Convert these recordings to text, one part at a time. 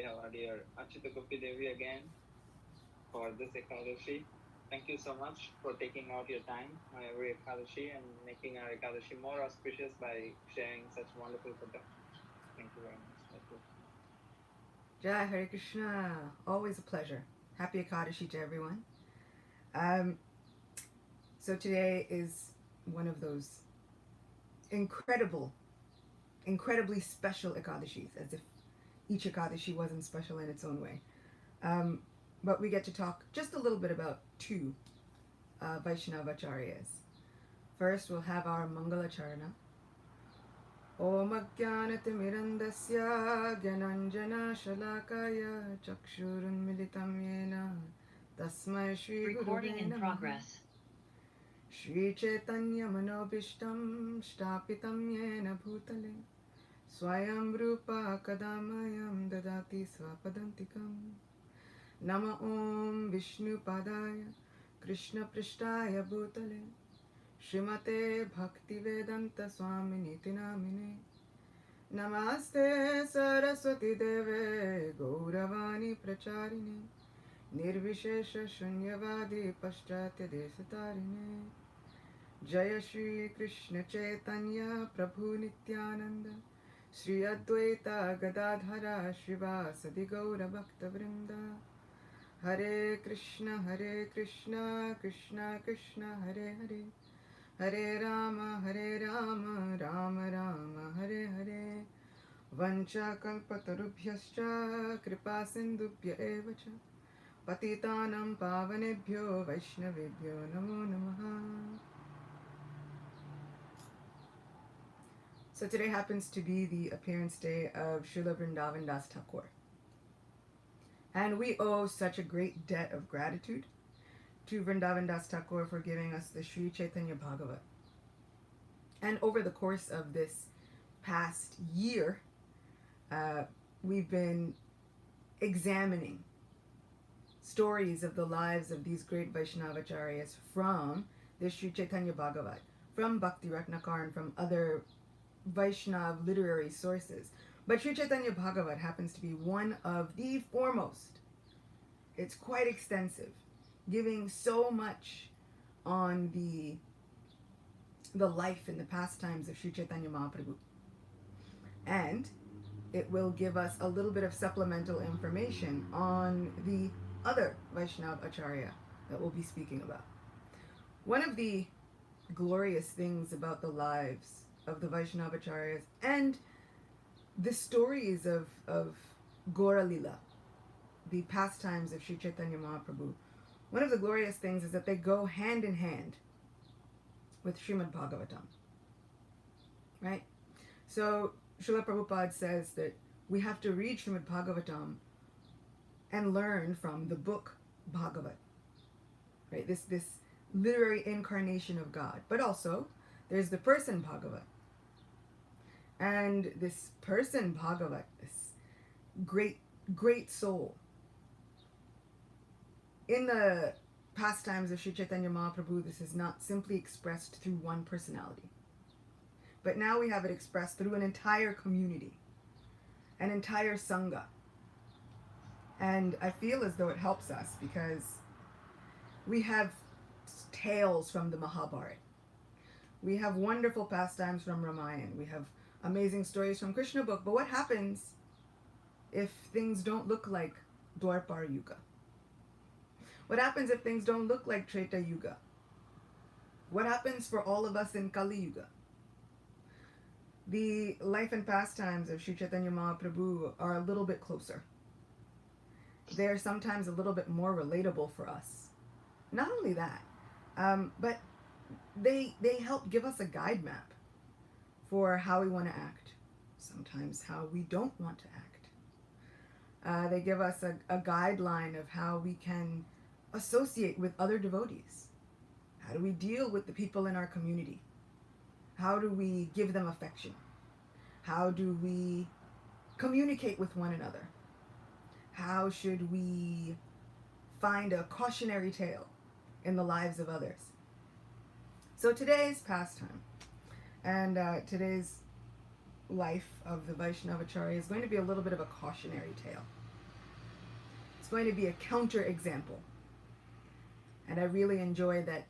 we have our dear Achita Gopi Devi again for this Ekadashi. Thank you so much for taking out your time on every Ekadashi and making our Ekadashi more auspicious by sharing such wonderful Katha. Thank you very much. Thank you. Jai Hare Krishna. Always a pleasure. Happy Ekadashi to everyone. Um, so today is one of those incredibly special Ekadashis, as if each Ekadashi wasn't special in its own way. Um, but we get to talk just a little bit about two Vaishnava Acharyas. First, we'll have our Mangalacharana. Om Ajnanatimirandasya Gyananjana Shalakaya Chakshurunmilitam Yena Tasmai Shri Gurave Namaha Shri Chaitanya Manobishtam Shtapitam Yena Bhutale Swayam Rupa Kadamayam Dadati Swapadantikam Nama Om Vishnu Padaya Krishna Prishtaya Bhutale Shrimate Bhaktivedanta Swaminiti Namine Namaste Saraswati Deve Gauravani Pracharine Nirvishesha Shunyavadi Paschatya Desatarine Jaya Shri Krishna Chaitanya Prabhu Nityananda Shri Advaita Gadadhara Shivasadi Gaura Bhakta Vrinda Hare Krishna Krishna Krishna Hare Hare Hare Rama Rama Rama Hare Hare Vancha kalpatarubhyascha kripa sindubhya eva cha patitanam pavanebhyo vaishnavebhyo namo namaha. So today happens to be the appearance day of Srila Vrindavan Das Thakur. And we owe such a great debt of gratitude to Vrindavan Das Thakur for giving us the Sri Chaitanya Bhagavat. And over the course of this past year, we've been examining stories of the lives of these great Vaishnavacharyas from the Sri Chaitanya Bhagavat, from Bhakti Ratnakar, and from other Vaishnav literary sources. But Sri Chaitanya Bhagavat happens to be one of the foremost. It's quite extensive, giving so much on the life and the pastimes of Sri Chaitanya Mahaprabhu. And it will give us a little bit of supplemental information on the other Vaishnav Acharya that we'll be speaking about. One of the glorious things about the lives of the Vaishnav Acharyas and the stories of Gaura Lila, the pastimes of Sri Chaitanya Mahaprabhu, one of the glorious things is that they go hand in hand with Srimad Bhagavatam. Right? So Srila Prabhupada says that we have to read Srimad Bhagavatam and learn from the book Bhagavat. Right? This literary incarnation of God. But also there's the person Bhagavat. And this person Bhagavat, this great soul. In the pastimes of Sri Chaitanya Mahaprabhu, this is not simply expressed through one personality. But now we have it expressed through an entire community, an entire Sangha. And I feel as though it helps us because we have tales from the Mahabharata. We have wonderful pastimes from Ramayana. We have amazing stories from Krishna book. But what happens if things don't look like Dwarpar Yuga? What happens if things don't look like Treta Yuga? What happens for all of us in Kali Yuga? The life and pastimes of Sri Chaitanya Mahaprabhu are a little bit closer. They're sometimes a little bit more relatable for us. Not only that, but they help give us a guide map for how we want to act. Sometimes how we don't want to act. They give us a guideline of how we can associate with other devotees. How do we deal with the people in our community? How do we give them affection? How do we communicate with one another? How should we find a cautionary tale in the lives of others? So today's pastime and today's life of the Vaishnavacharya is going to be a little bit of a cautionary tale. going to be a counter example. And I really enjoy that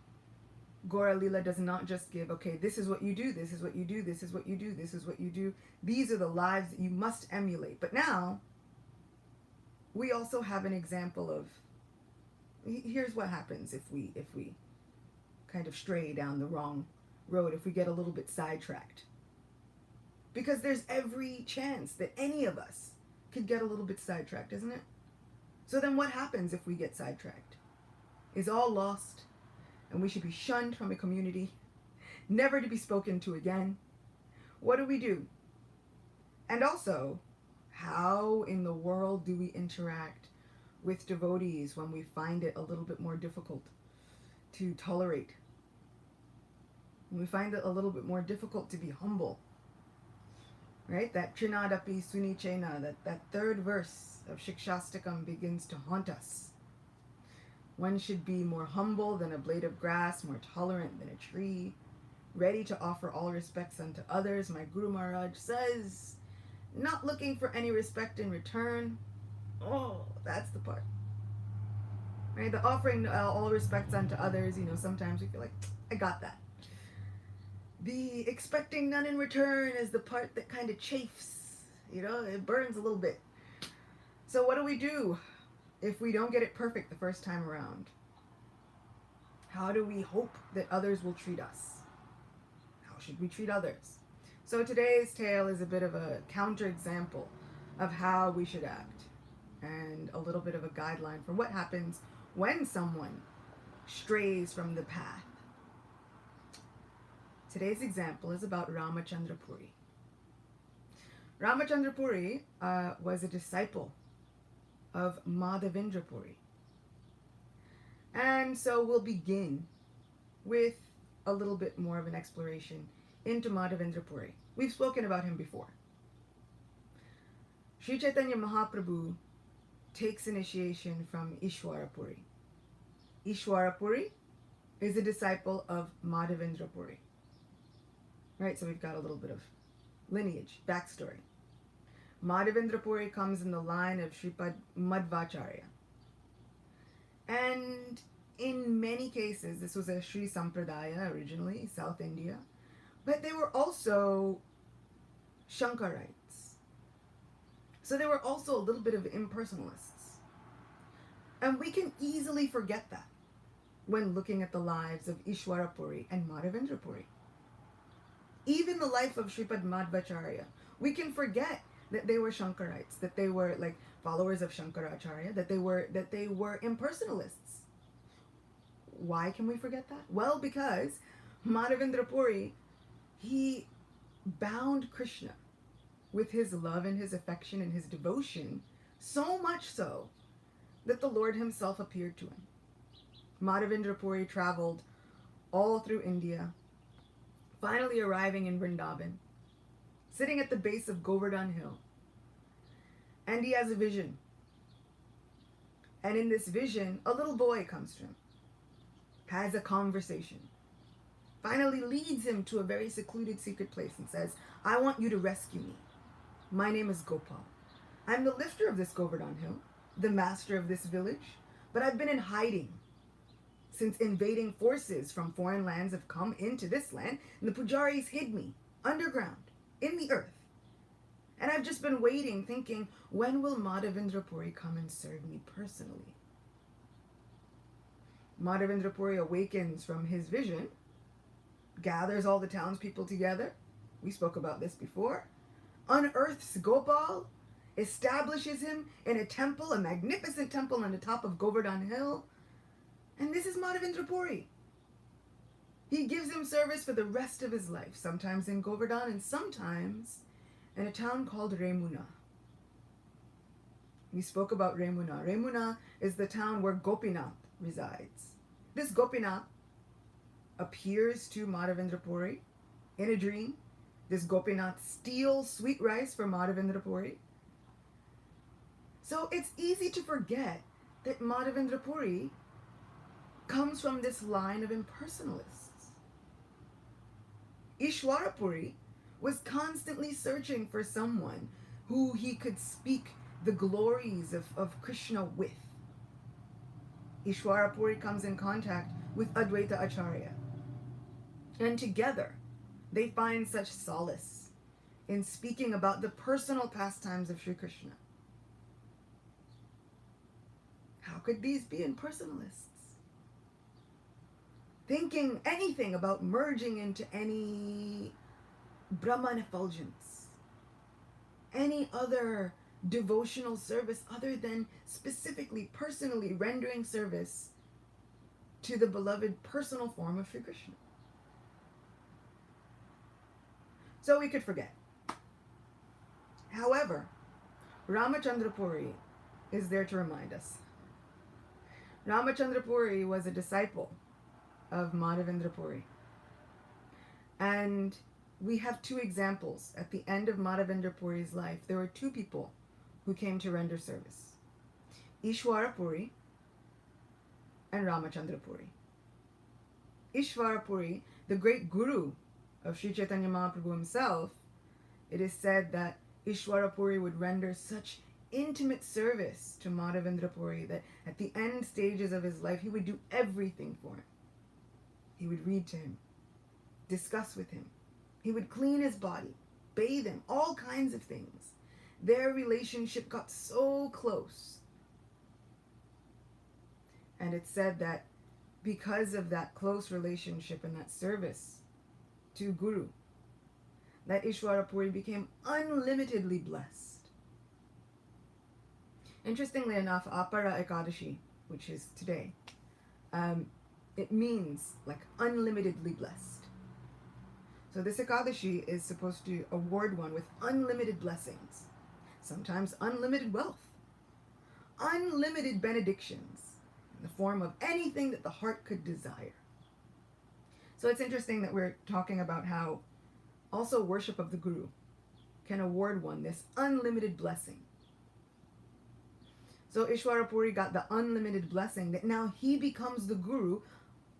Gora Lila does not just give, okay, this is what you do, this is what you do, this is what you do, this is what you do. These are the lives that you must emulate. But now, we also have an example of, here's what happens if we kind of stray down the wrong road, if we get a little bit sidetracked. Because there's every chance that any of us could get a little bit sidetracked, isn't it? So then what happens if we get sidetracked? Is all lost, and we should be shunned from a community, never to be spoken to again. What do we do? And also, how in the world do we interact with devotees when we find it a little bit more difficult to tolerate? When we find it a little bit more difficult to be humble. Right? That Trinadapi Sunichena, that third verse of Shikshastakam begins to haunt us. One should be more humble than a blade of grass, more tolerant than a tree, ready to offer all respects unto others. My Guru Maharaj says, not looking for any respect in return. Oh, that's the part. Right? The offering all respects unto others, sometimes we feel like, I got that. The expecting none in return is the part that kind of chafes, it burns a little bit. So what do we do if we don't get it perfect the first time around? How do we hope that others will treat us? How should we treat others? So today's tale is a bit of a counterexample of how we should act, and a little bit of a guideline for what happens when someone strays from the path. Today's example is about Ramachandra Puri. Ramachandra Puri was a disciple of Madhavendra Puri. And so we'll begin with a little bit more of an exploration into Madhavendra Puri. We've spoken about him before. Sri Chaitanya Mahaprabhu takes initiation from Ishwara Puri. Ishwara Puri is a disciple of Madhavendra Puri. Right, so we've got a little bit of lineage, backstory. Madhavendra Puri comes in the line of Sripad Madhvacharya. And in many cases, this was a Sri Sampradaya originally, South India, but they were also Shankarites. So they were also a little bit of impersonalists. And we can easily forget that when looking at the lives of Ishwara Puri and Madhavendra Puri. Even the life of Sripad Madhvacharya, we can forget that they were Shankarites, that they were like followers of Shankaracharya, that they were impersonalists. Why can we forget that? Well, because Madhavendra Puri, he bound Krishna with his love and his affection and his devotion, so much so that the Lord himself appeared to him. Madhavendra Puri traveled all through India, finally arriving in Vrindavan, sitting at the base of Govardhan Hill. And he has a vision. And in this vision, a little boy comes to him, has a conversation, finally leads him to a very secluded, secret place and says, I want you to rescue me. My name is Gopal. I'm the lifter of this Govardhan Hill, the master of this village, but I've been in hiding since invading forces from foreign lands have come into this land, and the pujaris hid me underground, in the earth. And I've just been waiting, thinking, when will Madhavendra Puri come and serve me personally? Madhavendra Puri awakens from his vision, gathers all the townspeople together. We spoke about this before. Unearths Gopal, establishes him in a temple, a magnificent temple on the top of Govardhan Hill. And this is Madhavendra Puri. He gives him service for the rest of his life, sometimes in Govardhan and sometimes in a town called Remuna. We spoke about Remuna. Remuna is the town where Gopinath resides. This Gopinath appears to Madhavendra Puri in a dream. This Gopinath steals sweet rice from Madhavendra Puri. So it's easy to forget that Madhavendra Puri comes from this line of impersonalists. Ishwara Puri was constantly searching for someone who he could speak the glories of Krishna with. Ishwarapuri comes in contact with Advaita Acharya. And together, they find such solace in speaking about the personal pastimes of Sri Krishna. How could these be impersonalists? Thinking anything about merging into any Brahman effulgence, any other devotional service other than specifically, personally rendering service to the beloved personal form of Sri Krishna. So we could forget. However, Ramachandra Puri is there to remind us. Ramachandra Puri was a disciple of Madhavendra Puri. And we have two examples. At the end of Madhavendra Puri's life, there were two people who came to render service. Ishwara Puri and Ramachandra Puri. Ishwara Puri, the great guru of Sri Chaitanya Mahaprabhu himself, it is said that Ishwara Puri would render such intimate service to Madhavendra Puri that at the end stages of his life, he would do everything for him. He would read to him, discuss with him. He would clean his body, bathe him, all kinds of things. Their relationship got so close. And it's said that because of that close relationship and that service to Guru, that Ishwara Puri became unlimitedly blessed. Interestingly enough, Apara Ekadashi, which is today, it means like unlimitedly blessed. So this Ekadashi is supposed to award one with unlimited blessings, sometimes unlimited wealth, unlimited benedictions in the form of anything that the heart could desire. So it's interesting that we're talking about how also worship of the Guru can award one this unlimited blessing. So Ishwara Puri got the unlimited blessing that now he becomes the Guru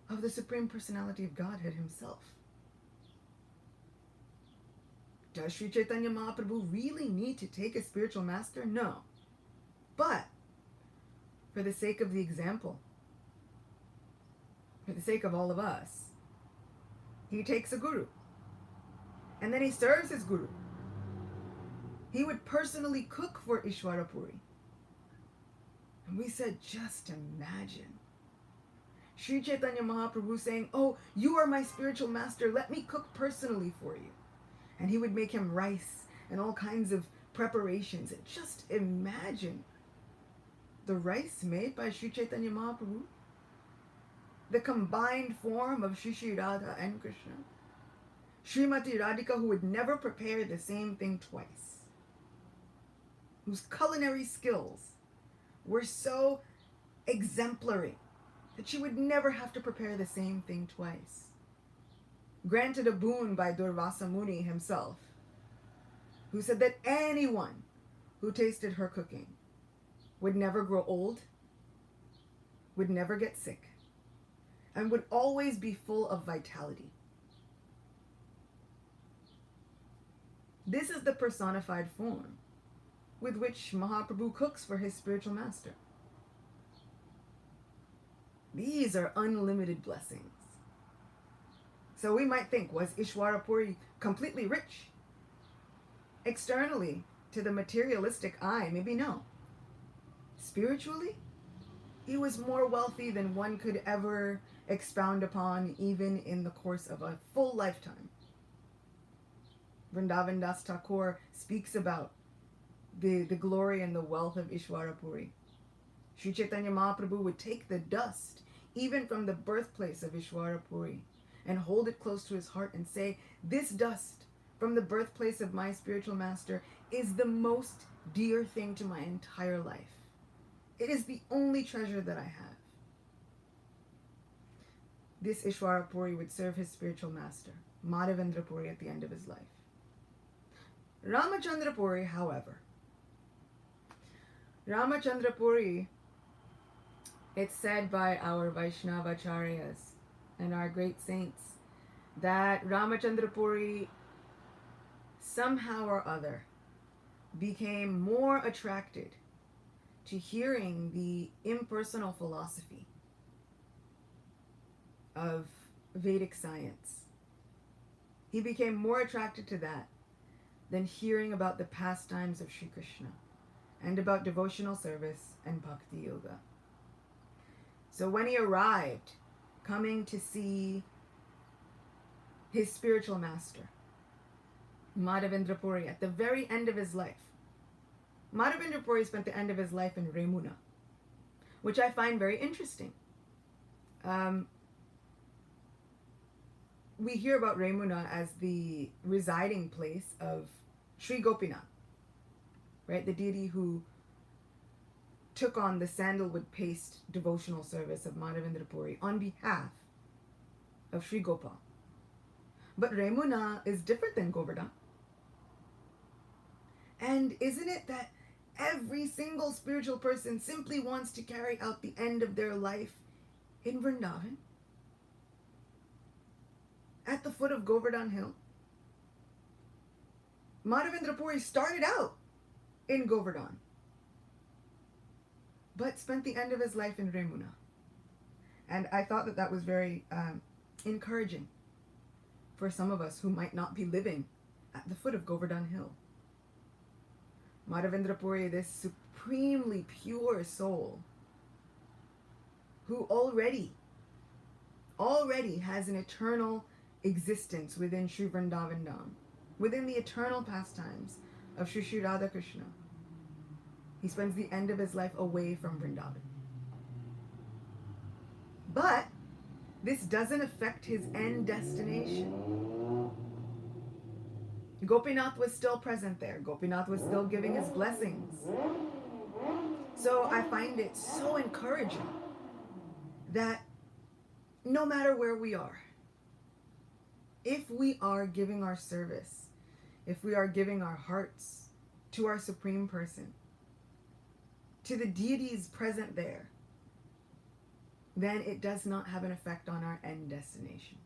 of the Supreme Personality of Godhead himself. Does Sri Chaitanya Mahaprabhu really need to take a spiritual master? No. But for the sake of the example, for the sake of all of us, he takes a guru. And then he serves his guru. He would personally cook for Ishwara Puri. And we said, just imagine Sri Chaitanya Mahaprabhu saying, "Oh, you are my spiritual master, let me cook personally for you." And he would make him rice and all kinds of preparations. And just imagine the rice made by Sri Chaitanya Mahaprabhu, the combined form of Shri Shri Radha and Krishna, Srimati Radhika, who would never prepare the same thing twice, whose culinary skills were so exemplary that she would never have to prepare the same thing twice. Granted a boon by Durvasa Muni himself, who said that anyone who tasted her cooking would never grow old, would never get sick, and would always be full of vitality. This is the personified form with which Mahaprabhu cooks for his spiritual master. These are unlimited blessings. So we might think, was Ishwara Puri completely rich? Externally, to the materialistic eye, maybe no. Spiritually, he was more wealthy than one could ever expound upon, even in the course of a full lifetime. Vrindavan Das Thakur speaks about the glory and the wealth of Ishwara Puri. Sri Chaitanya Mahaprabhu would take the dust, even from the birthplace of Ishwara Puri, and hold it close to his heart and say, "This dust from the birthplace of my spiritual master is the most dear thing to my entire life. It is the only treasure that I have." This Ishwara Puri would serve his spiritual master, Madhavendra Puri, at the end of his life. Ramachandra Puri, however, Ramachandra Puri, it's said by our Vaishnava Acaryas and our great saints that Ramachandra Puri somehow or other became more attracted to hearing the impersonal philosophy of Vedic science. He became more attracted to that than hearing about the pastimes of Sri Krishna and about devotional service and bhakti yoga. So when he arrived, coming to see his spiritual master, Madhavendra Puri, at the very end of his life. Madhavendra Puri spent the end of his life in Remuna, which I find very interesting. We hear about Remuna as the residing place of Sri Gopinath, right? The deity who took on the sandalwood paste devotional service of Madhavendra Puri on behalf of Sri Gopal. But Remuna is different than Govardhan. And isn't it that every single spiritual person simply wants to carry out the end of their life in Vrindavan? At the foot of Govardhan Hill? Madhavendra Puri started out in Govardhan, but spent the end of his life in Remuna. And I thought that that was very encouraging for some of us who might not be living at the foot of Govardhan Hill. Madhavendra Puri, this supremely pure soul, who already has an eternal existence within Sri Vrindavan Dham, within the eternal pastimes of Sri Sri Radha Krishna. He spends the end of his life away from Vrindavan. But this doesn't affect his end destination. Gopinath was still present there. Gopinath was still giving his blessings. So I find it so encouraging that no matter where we are, if we are giving our service, if we are giving our hearts to our Supreme Person, to the deities present there, then it does not have an effect on our end destination.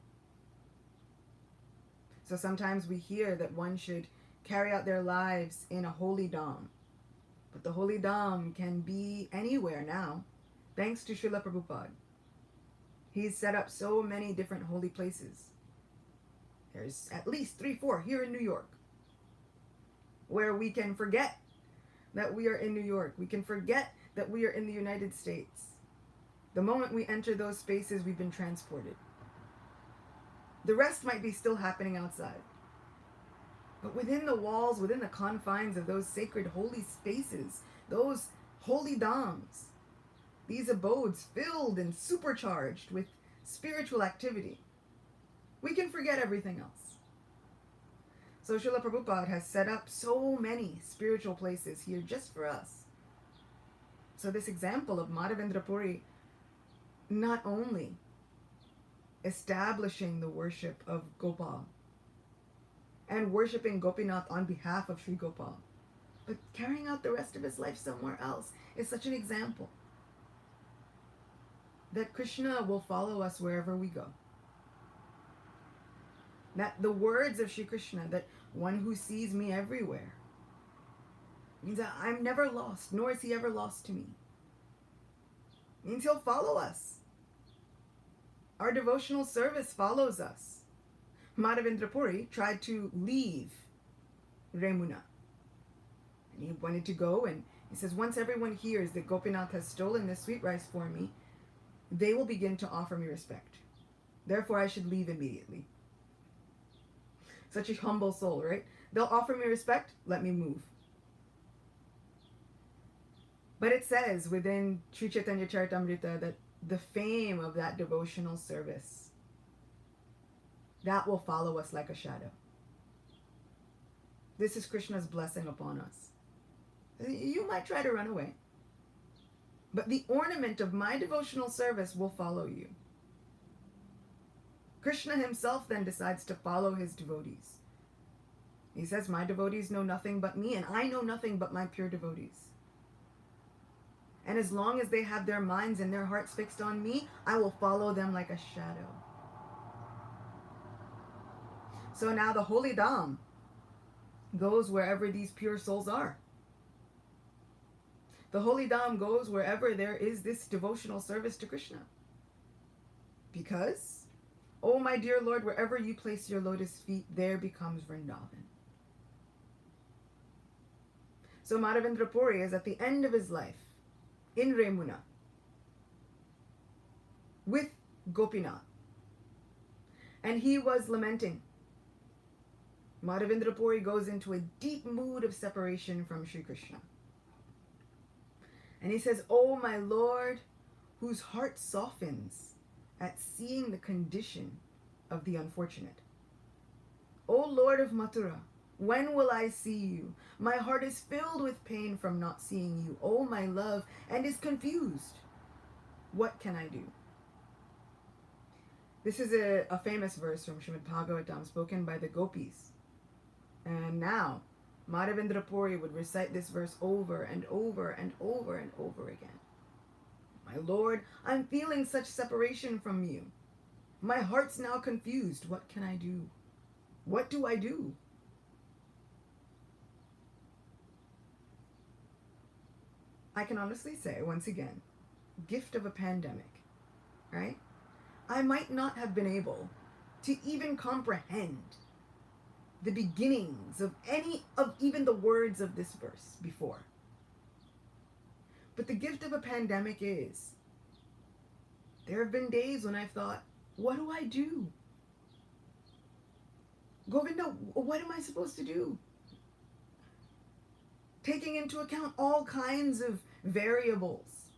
So sometimes we hear that one should carry out their lives in a holy dham. But the holy dham can be anywhere now, thanks to Srila Prabhupada. He's set up so many different holy places. There's at least 3-4 here in New York, where we can forget that we are in New York. We can forget that we are in the United States. The moment we enter those spaces, we've been transported. The rest might be still happening outside. But within the walls, within the confines of those sacred holy spaces, those holy dhams, these abodes filled and supercharged with spiritual activity, we can forget everything else. So Srila Prabhupada has set up so many spiritual places here just for us. So this example of Madhavendra Puri not only establishing the worship of Gopal and worshipping Gopinath on behalf of Sri Gopal, but carrying out the rest of his life somewhere else is such an example that Krishna will follow us wherever we go. That the words of Sri Krishna, that one who sees me everywhere, means that I'm never lost, nor is he ever lost to me. Means he'll follow us. Our devotional service follows us. Madhavendra Puri tried to leave Remuna. And he wanted to go, and he says, once everyone hears that Gopinath has stolen this sweet rice for me, they will begin to offer me respect. Therefore, I should leave immediately. Such a humble soul, right? They'll offer me respect, let me move. But it says within Sri Chaitanya Charitamrita that the fame of that devotional service, that will follow us like a shadow. This is Krishna's blessing upon us. You might try to run away, but the ornament of my devotional service will follow you. Krishna himself then decides to follow his devotees. He says, my devotees know nothing but me, and I know nothing but my pure devotees. And as long as they have their minds and their hearts fixed on me, I will follow them like a shadow. So now the holy dham goes wherever these pure souls are. The holy dham goes wherever there is this devotional service to Krishna. Because, oh my dear Lord, wherever you place your lotus feet, there becomes Vrindavan. So Madhavendra Puri is at the end of his life in Remuna with Gopinath. And he was lamenting. Madhavendra Puri goes into a deep mood of separation from Sri Krishna. And he says, "Oh my Lord, whose heart softens at seeing the condition of the unfortunate. O Lord of Mathura, when will I see you? My heart is filled with pain from not seeing you, O my love, and is confused. What can I do?" This is a famous verse from Srimad Bhagavatam spoken by the gopis. And now, Madhavendra Puri would recite this verse over and over and over and over again. "My Lord, I'm feeling such separation from you. My heart's now confused. What can I do? What do I do?" I can honestly say, once again, gift of a pandemic, right? I might not have been able to even comprehend the beginnings of any of even the words of this verse before. But the gift of a pandemic is, there have been days when I've thought, what do I do? Govinda, what am I supposed to do? Taking into account all kinds of variables.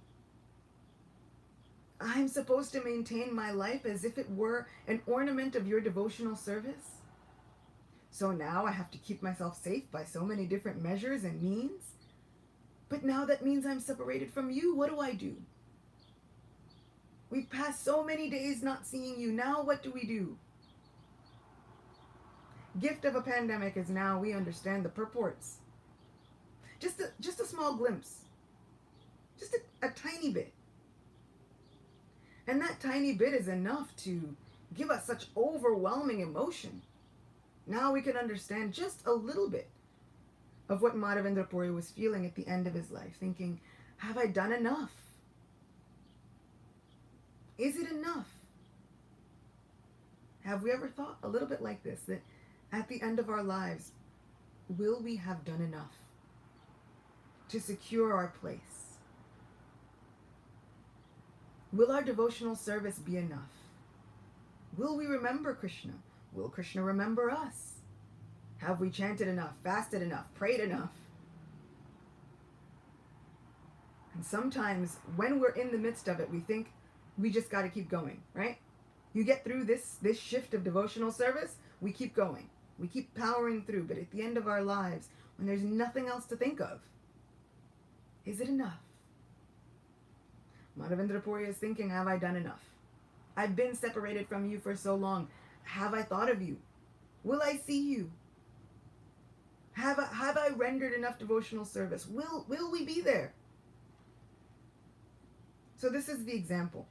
I'm supposed to maintain my life as if it were an ornament of your devotional service. So now I have to keep myself safe by so many different measures and means. But now that means I'm separated from you. What do I do? We've passed so many days not seeing you. Now what do we do? Gift of a pandemic is now we understand the purports. Just a small glimpse. Just a tiny bit. And that tiny bit is enough to give us such overwhelming emotion. Now we can understand just a little bit of what Madhavendra Puri was feeling at the end of his life, thinking, have I done enough? Is it enough? Have we ever thought a little bit like this, that at the end of our lives, will we have done enough to secure our place? Will our devotional service be enough? Will we remember Krishna? Will Krishna remember us? Have we chanted enough, fasted enough, prayed enough? And sometimes when we're in the midst of it, we think we just got to keep going, right? You get through this shift of devotional service, we keep going. We keep powering through. But at the end of our lives, when there's nothing else to think of, is it enough? Madhavendra Puri is thinking, have I done enough? I've been separated from you for so long. Have I thought of you? Will I see you? Have I rendered enough devotional service? Will we be there? So this is the example.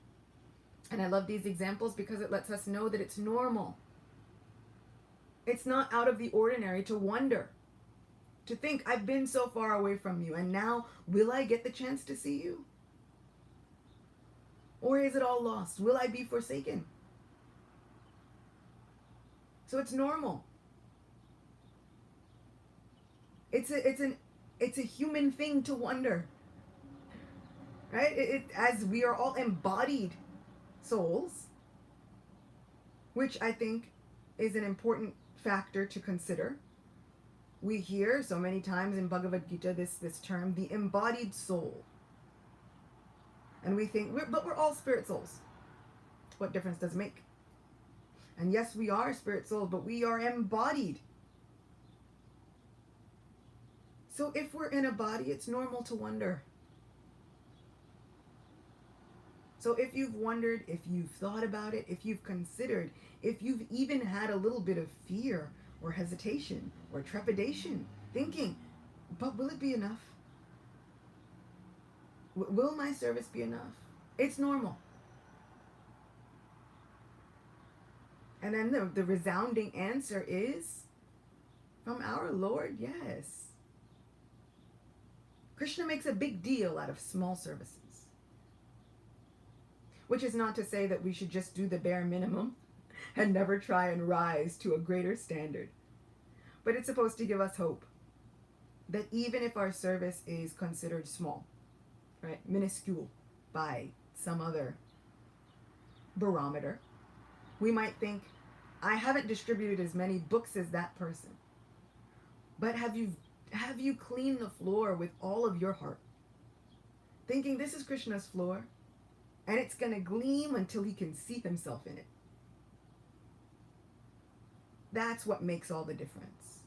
And I love these examples because it lets us know that it's normal. It's not out of the ordinary to wonder, to think, I've been so far away from you, and now will I get the chance to see you? Or is it all lost? Will I be forsaken? So it's normal. It's a human thing to wonder, right? As we are all embodied souls, which I think is an important factor to consider. We hear so many times in Bhagavad Gita this term, the embodied soul. And we think, we're all spirit souls. What difference does it make? And yes, we are spirit souls, but we are embodied. So if we're in a body, it's normal to wonder. So if you've wondered, if you've thought about it, if you've considered, if you've even had a little bit of fear or hesitation or trepidation, thinking, but will it be enough? Will my service be enough? It's normal. And then the resounding answer is, from our Lord, yes. Krishna makes a big deal out of small services. Which is not to say that we should just do the bare minimum and never try and rise to a greater standard. But it's supposed to give us hope that even if our service is considered small, right, minuscule by some other barometer, we might think, I haven't distributed as many books as that person. But have you cleaned the floor with all of your heart? Thinking this is Krishna's floor, and it's going to gleam until he can see himself in it. That's what makes all the difference.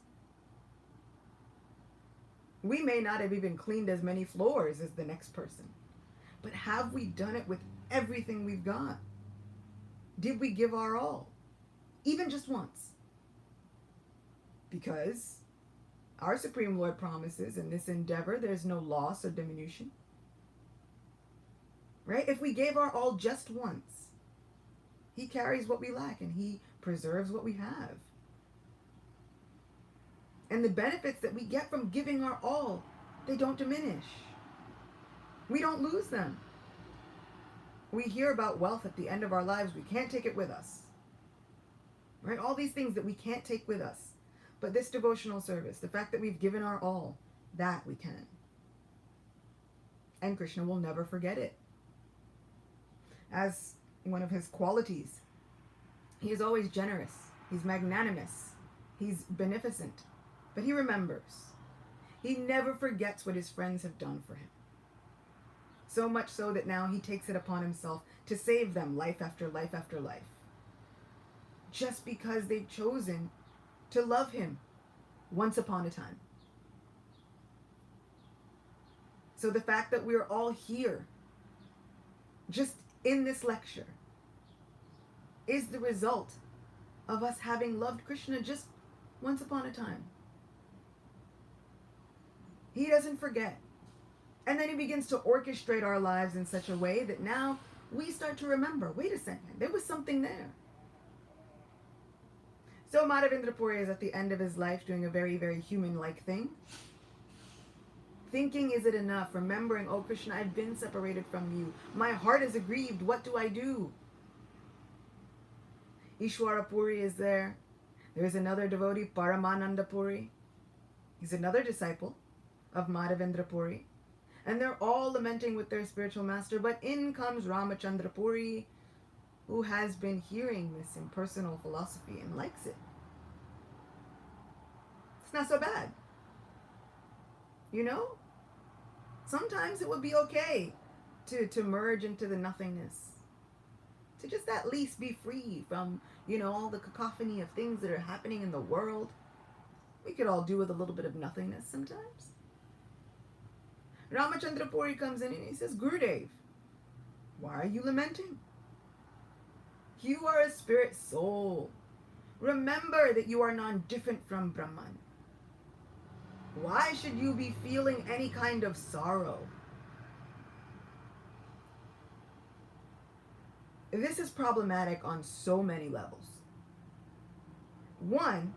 We may not have even cleaned as many floors as the next person, but have we done it with everything we've got? Did we give our all? Even just once? Because our Supreme Lord promises in this endeavor there's no loss or diminution. Right? If we gave our all just once, he carries what we lack and he preserves what we have. And the benefits that we get from giving our all, they don't diminish. We don't lose them. We hear about wealth at the end of our lives. We can't take it with us. Right? All these things that we can't take with us. But this devotional service, the fact that we've given our all, that we can. And Krishna will never forget it. As one of his qualities, he is always generous. He's magnanimous. He's beneficent. But he remembers. He never forgets what his friends have done for him. So much so that now he takes it upon himself to save them life after life after life. Just because they've chosen to love him once upon a time. So the fact that we're all here, just in this lecture, is the result of us having loved Krishna just once upon a time. He doesn't forget. And then he begins to orchestrate our lives in such a way that now we start to remember, wait a second, there was something there. So Madhavendra Puri is at the end of his life doing a very, very human-like thing. Thinking, is it enough? Remembering, oh Krishna, I've been separated from you. My heart is aggrieved. What do I do? Ishwara Puri is there. There's another devotee, Paramananda Puri. He's another disciple of Madhavendra Puri. And they're all lamenting with their spiritual master. But in comes Ramachandra Puri, who has been hearing this impersonal philosophy and likes it. It's not so bad. You know? Sometimes it would be okay to merge into the nothingness. To just at least be free from, all the cacophony of things that are happening in the world. We could all do with a little bit of nothingness sometimes. Ramachandra Puri comes in and he says, Gurudev, why are you lamenting? You are a spirit soul. Remember that you are non-different from Brahman. Why should you be feeling any kind of sorrow? This is problematic on so many levels. One,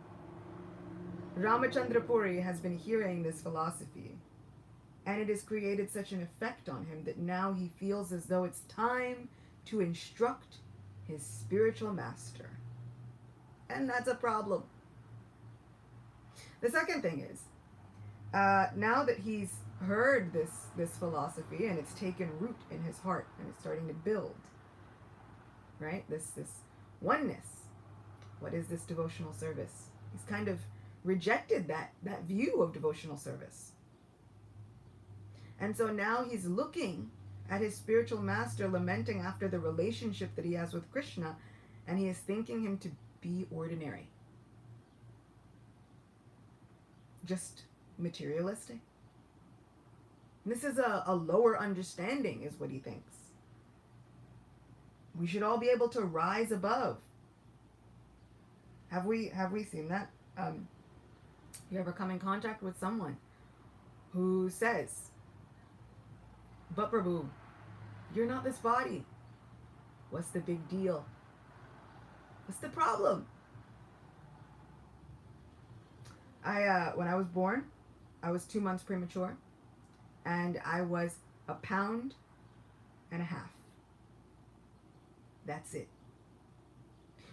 Ramachandra Puri has been hearing this philosophy, and it has created such an effect on him that now he feels as though it's time to instruct his spiritual master. And that's a problem. The second thing is, now that he's heard this philosophy and it's taken root in his heart and it's starting to build, right? This oneness. What is this devotional service? He's kind of rejected that view of devotional service. And so now he's looking at his spiritual master, lamenting after the relationship that he has with Krishna, and he is thinking him to be ordinary. Just materialistic. This is a lower understanding, is what he thinks. We should all be able to rise above. Have we seen that? You ever come in contact with someone who says, but Prabhu, you're not this body. What's the big deal? What's the problem? When I was born, I was 2 months premature. and I was a pound and a half. That's it.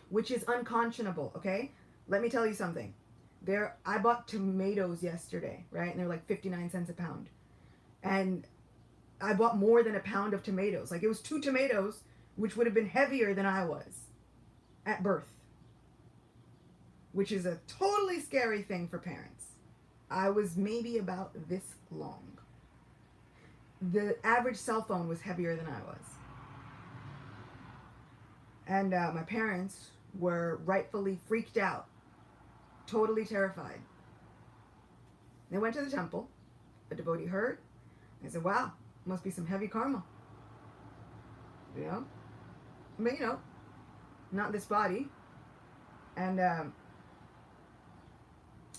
Which is unconscionable, okay? Let me tell you something. I bought tomatoes yesterday, right? And they're like 59 cents a pound. And I bought more than a pound of tomatoes. Like, it was 2 tomatoes, which would have been heavier than I was at birth. Which is a totally scary thing for parents. I was maybe about this long. The average cell phone was heavier than I was. And my parents were rightfully freaked out, totally terrified. They went to the temple. A devotee heard. They said, wow, must be some heavy karma. You know? But, you know, not this body. And,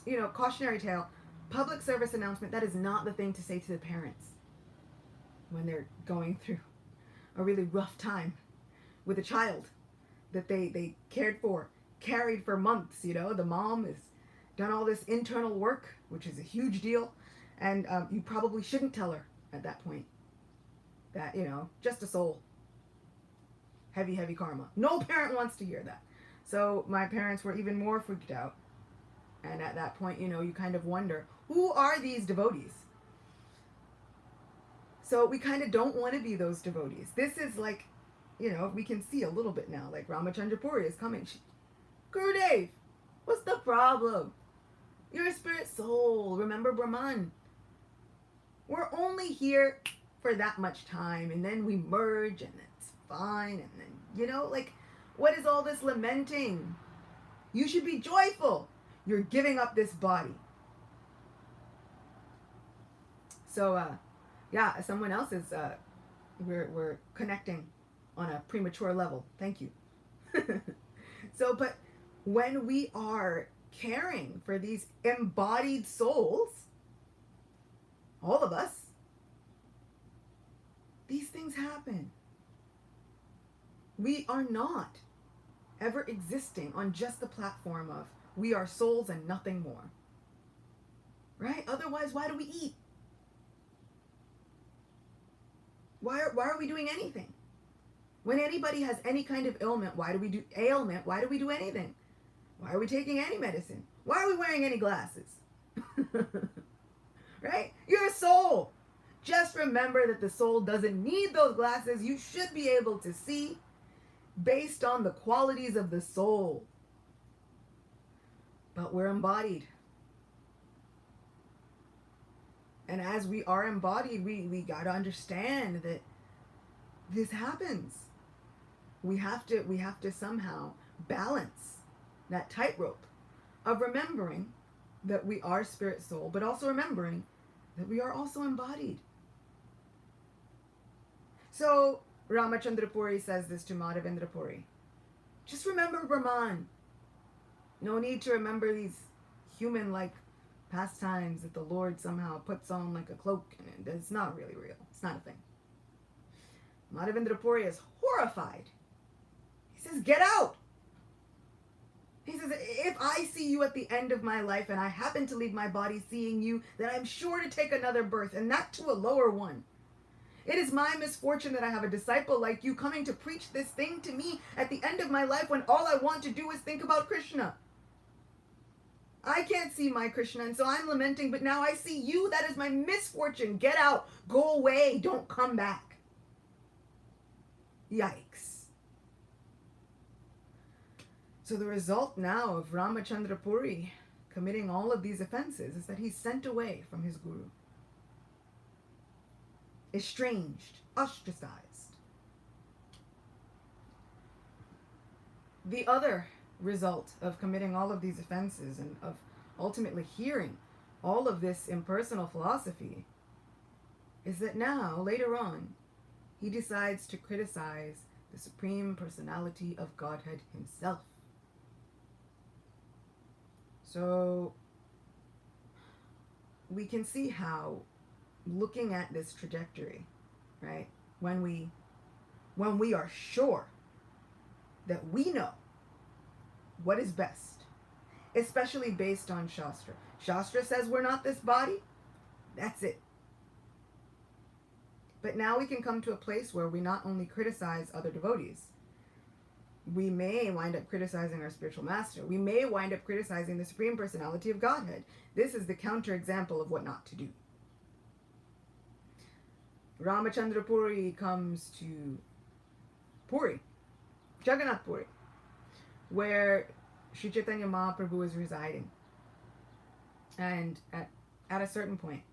you know, cautionary tale, public service announcement, that is not the thing to say to the parents when they're going through a really rough time with a child that they cared for, carried for months. You know, the mom has done all this internal work, which is a huge deal, and you probably shouldn't tell her at that point that, you know, just a soul, heavy karma. No parent wants to hear that. So my parents were even more freaked out, and at that point, you know, you kind of wonder, who are these devotees? So we kind of don't want to be those devotees. This is like, you know, we can see a little bit now, like Ramachandra Puri is coming. Gurudev, what's the problem? You're a spirit soul. Remember Brahman. We're only here for that much time, and then we merge, and it's fine, and then, you know, like, what is all this lamenting? You should be joyful. You're giving up this body. So, yeah, someone else is, we're connecting on a premature level. Thank you. So, but when we are caring for these embodied souls, all of us, these things happen. We are not ever existing on just the platform of we are souls and nothing more. Right? Otherwise, why do we eat? Why are we doing anything? When anybody has any kind of ailment, why do we do anything? Why are we taking any medicine? Why are we wearing any glasses? Right? You're a soul. Just remember that the soul doesn't need those glasses. You should be able to see based on the qualities of the soul. But we're embodied. And as we are embodied, we got to understand that this happens. We have to somehow balance that tightrope of remembering that we are spirit soul, but also remembering that we are also embodied. So Ramachandra Puri says this to Madhavendra Puri. Just remember Brahman. No need to remember these human-like pastimes that the Lord somehow puts on like a cloak, and it's not really real. It's not a thing. Madhavendra Puri is horrified. He says, get out! He says, if I see you at the end of my life and I happen to leave my body seeing you, then I'm sure to take another birth, and that to a lower one. It is my misfortune that I have a disciple like you coming to preach this thing to me at the end of my life when all I want to do is think about Krishna. I can't see my Krishna, and so I'm lamenting, but now I see you. That is my misfortune. Get out. Go away. Don't come back. Yikes. So the result now of Ramachandra Puri committing all of these offenses is that he's sent away from his guru. Estranged, ostracized. The other result of committing all of these offenses and of ultimately hearing all of this impersonal philosophy is that now, later on, he decides to criticize the Supreme Personality of Godhead himself. So we can see how, looking at this trajectory, right, when we are sure that we know what is best, especially based on Shastra. Shastra says we're not this body. That's it. But now we can come to a place where we not only criticize other devotees, we may wind up criticizing our spiritual master. We may wind up criticizing the Supreme Personality of Godhead. This is the counterexample of what not to do. Ramachandra Puri comes to Puri, Jagannath Puri, where Sri Chaitanya Mahaprabhu is residing. And at a certain point,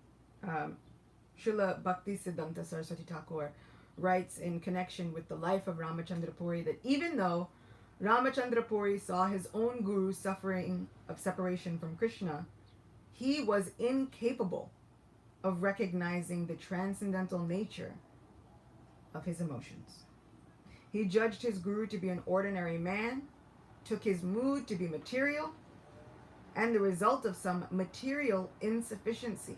Srila Bhakti Siddhanta Saraswati Thakur writes in connection with the life of Ramachandra Puri that even though Ramachandra Puri saw his own guru suffering of separation from Krishna, he was incapable of recognizing the transcendental nature of his emotions. He judged his guru to be an ordinary man, took his mood to be material, and the result of some material insufficiency.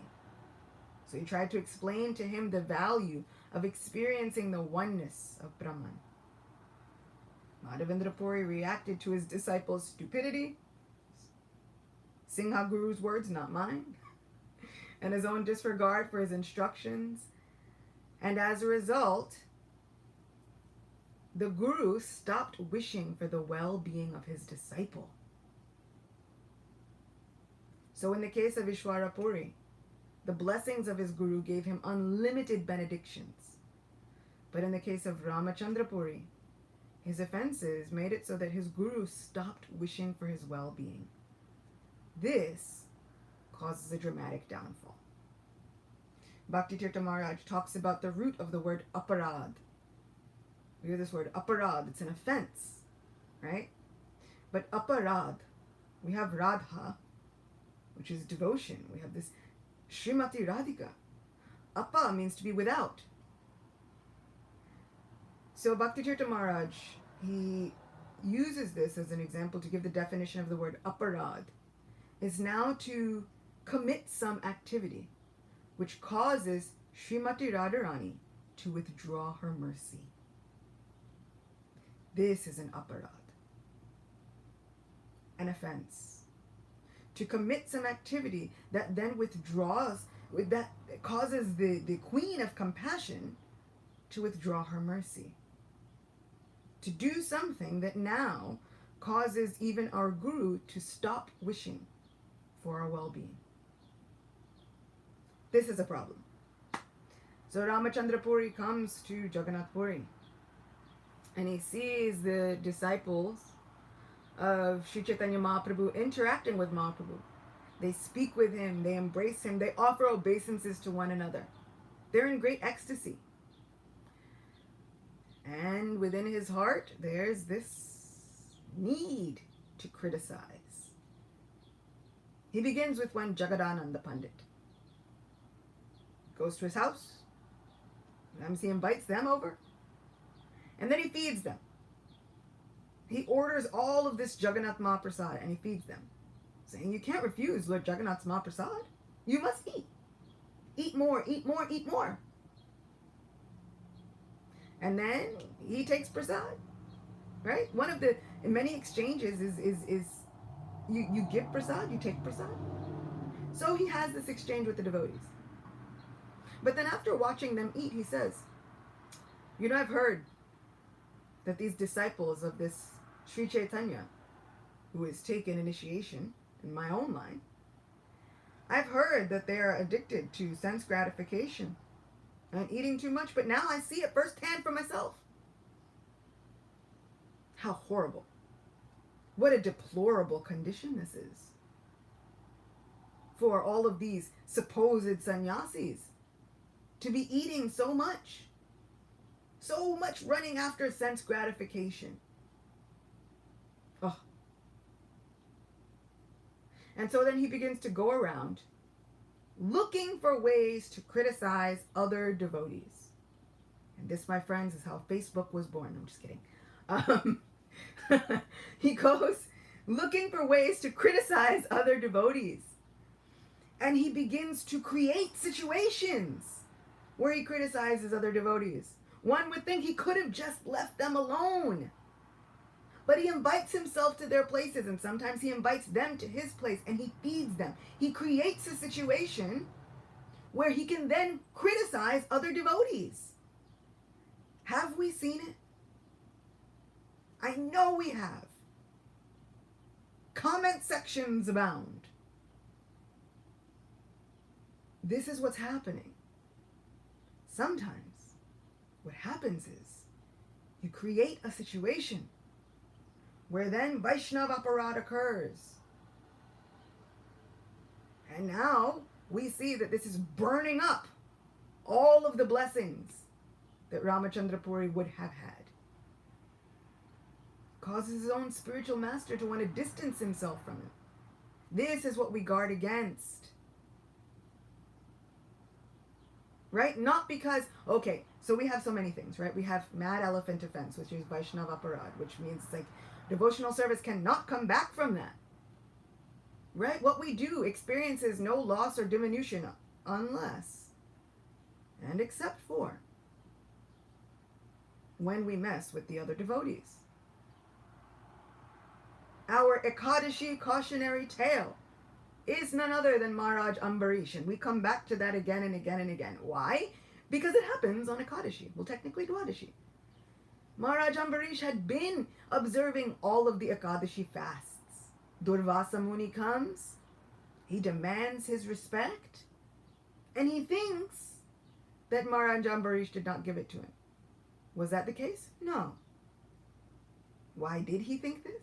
So he tried to explain to him the value of experiencing the oneness of Brahman. Madhavendra Puri reacted to his disciple's stupidity, Singha Guru's words, not mine, and his own disregard for his instructions. And as a result, the Guru stopped wishing for the well-being of his disciple. So in the case of Ishwara Puri, the blessings of his Guru gave him unlimited benedictions. But in the case of Ramachandra Puri, his offenses made it so that his Guru stopped wishing for his well-being. This causes a dramatic downfall. Bhakti Tirtha Maharaj talks about the root of the word aparad. We hear this word aparad, it's an offense, right? But aparad, we have Radha, which is devotion. We have this Srimati Radhika. Apa means to be without. So Bhakti Tirtha Maharaj, he uses this as an example to give the definition of the word aparad, is now to commit some activity which causes Srimati Radharani to withdraw her mercy. This is an aparad, an offense. To commit some activity that then withdraws, that causes the queen of compassion to withdraw her mercy. To do something that now causes even our Guru to stop wishing for our well-being. This is a problem. So Ramachandra Puri comes to Jagannath Puri and he sees the disciples of Sri Chaitanya Mahaprabhu interacting with Mahaprabhu. They speak with him, they embrace him, they offer obeisances to one another. They're in great ecstasy. And within his heart, there's this need to criticize. He begins with one Jagadananda Pandit. Goes to his house. Sometimes he invites them over. And then he feeds them. He orders all of this Jagannath Mahaprasad and he feeds them, saying, you can't refuse Lord Jagannath's Mahaprasad. You must eat. Eat more, eat more, eat more. And then he takes prasad, right? One of the in many exchanges is you give prasad, you take prasad. So he has this exchange with the devotees. But then after watching them eat, he says, you know, I've heard that these disciples of this Sri Chaitanya, who has taken initiation in my own line, I've heard that they are addicted to sense gratification and eating too much, but now I see it firsthand for myself. How horrible. What a deplorable condition this is for all of these supposed sannyasis to be eating so much running after sense gratification. Oh. And so then he begins to go around looking for ways to criticize other devotees. And this, my friends, is how Facebook was born. I'm just kidding. He goes looking for ways to criticize other devotees. And he begins to create situations where he criticizes other devotees. One would think he could have just left them alone. But he invites himself to their places, and sometimes he invites them to his place, and he feeds them. He creates a situation where he can then criticize other devotees. Have we seen it? I know we have. Comment sections abound. This is what's happening. Sometimes what happens is you create a situation where then Vaishnava aparad occurs. And now we see that this is burning up all of the blessings that Ramachandra Puri would have had. Causes his own spiritual master to want to distance himself from him. This is what we guard against. Right? Not because, okay, so we have so many things, right? We have mad elephant offense, which is Vaishnava aparad, which means like devotional service cannot come back from that. Right? What we do experiences no loss or diminution unless and except for when we mess with the other devotees. Our Ekadashi cautionary tale is none other than Maharaj Ambarish, and we come back to that again and again and again. Why? Because it happens on Ekadashi. Well, technically Dwadashi. Maharaj Ambarish had been observing all of the Ekadashi fasts. Durvasa Muni comes, he demands his respect, and he thinks that Maharaj Ambarish did not give it to him. Was that the case? No. Why did he think this?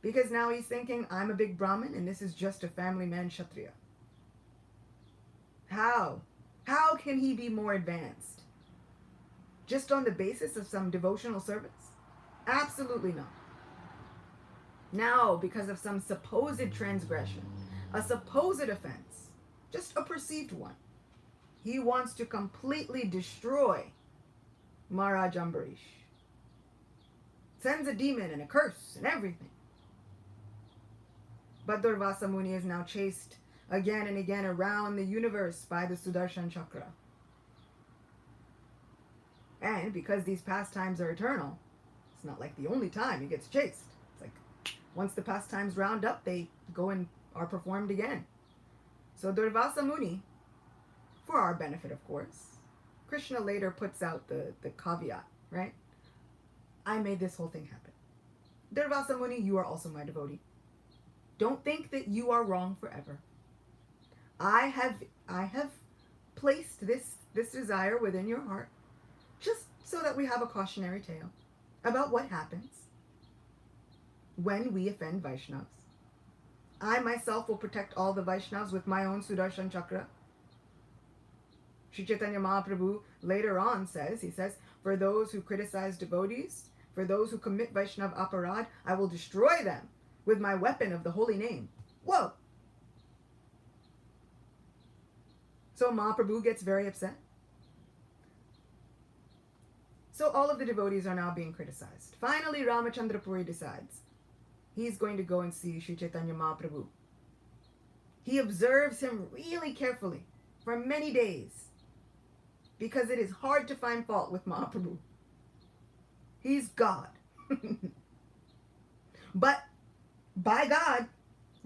Because now he's thinking, I'm a big Brahmin and this is just a family man Kshatriya. How? How can he be more advanced? Just on the basis of some devotional service? Absolutely not. Now, because of some supposed transgression, a supposed offense, just a perceived one, he wants to completely destroy Maharaj Ambarish. Sends a demon and a curse and everything. But Durvasa Muni is now chased again and again around the universe by the Sudarshan Chakra. And because these pastimes are eternal, it's not like the only time he gets chased. It's like once the pastimes round up, they go and are performed again. So Durvasa Muni, for our benefit of course, Krishna later puts out the caveat, right? I made this whole thing happen. Durvasa Muni, you are also my devotee. Don't think that you are wrong forever. I have placed this desire within your heart just so that we have a cautionary tale about what happens when we offend Vaishnavas. I myself will protect all the Vaishnavas with my own Sudarshan Chakra. Sri Chaitanya Mahaprabhu later on says, for those who criticize devotees, for those who commit Vaishnav aparad, I will destroy them with my weapon of the holy name. Whoa! So Mahaprabhu gets very upset. So all of the devotees are now being criticized. Finally, Ramachandra Puri decides he's going to go and see Sri Chaitanya Mahaprabhu. He observes him really carefully for many days because it is hard to find fault with Mahaprabhu. He's God. But by God,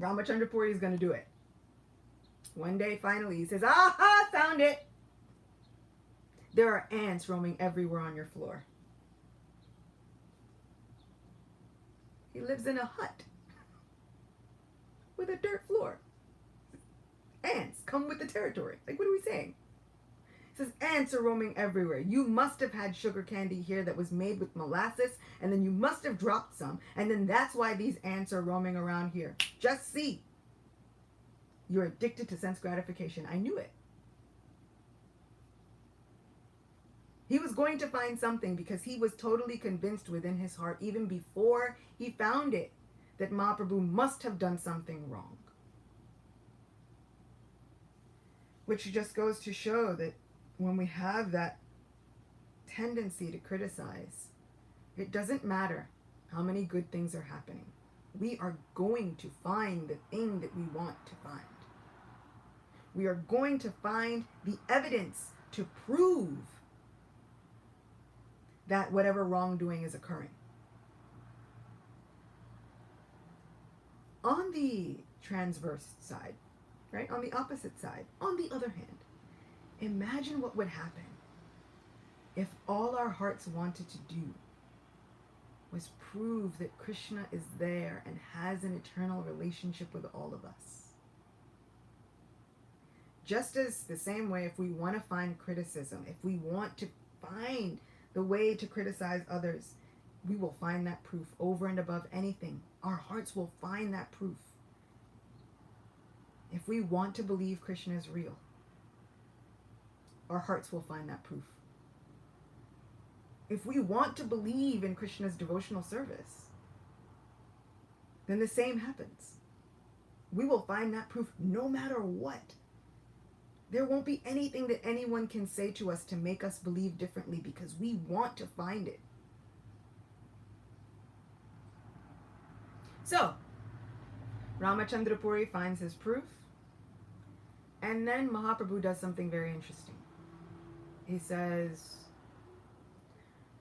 Ramachandra Puri is going to do it. One day, finally, he says, aha, found it. There are ants roaming everywhere on your floor. He lives in a hut with a dirt floor. Ants come with the territory. Like, what are we saying? It says, ants are roaming everywhere. You must have had sugar candy here that was made with molasses, and then you must have dropped some, and then that's why these ants are roaming around here. Just see. You're addicted to sense gratification. I knew it. He was going to find something because he was totally convinced within his heart, even before he found it, that Mahaprabhu must have done something wrong. Which just goes to show that when we have that tendency to criticize, it doesn't matter how many good things are happening. We are going to find the thing that we want to find. We are going to find the evidence to prove that whatever wrongdoing is occurring. On the transverse side, right, on the opposite side, on the other hand, Imagine what would happen if all our hearts wanted to do was prove that Krishna is there and has an eternal relationship with all of us. Just as the same way, if we want to find criticism, if we want to find the way to criticize others, we will find that proof over and above anything. Our hearts will find that proof. If we want to believe Krishna is real, our hearts will find that proof. If we want to believe in Krishna's devotional service, then the same happens. We will find that proof no matter what. There won't be anything that anyone can say to us to make us believe differently because we want to find it. So, Ramachandra Puri finds his proof, and then Mahaprabhu does something very interesting. He says,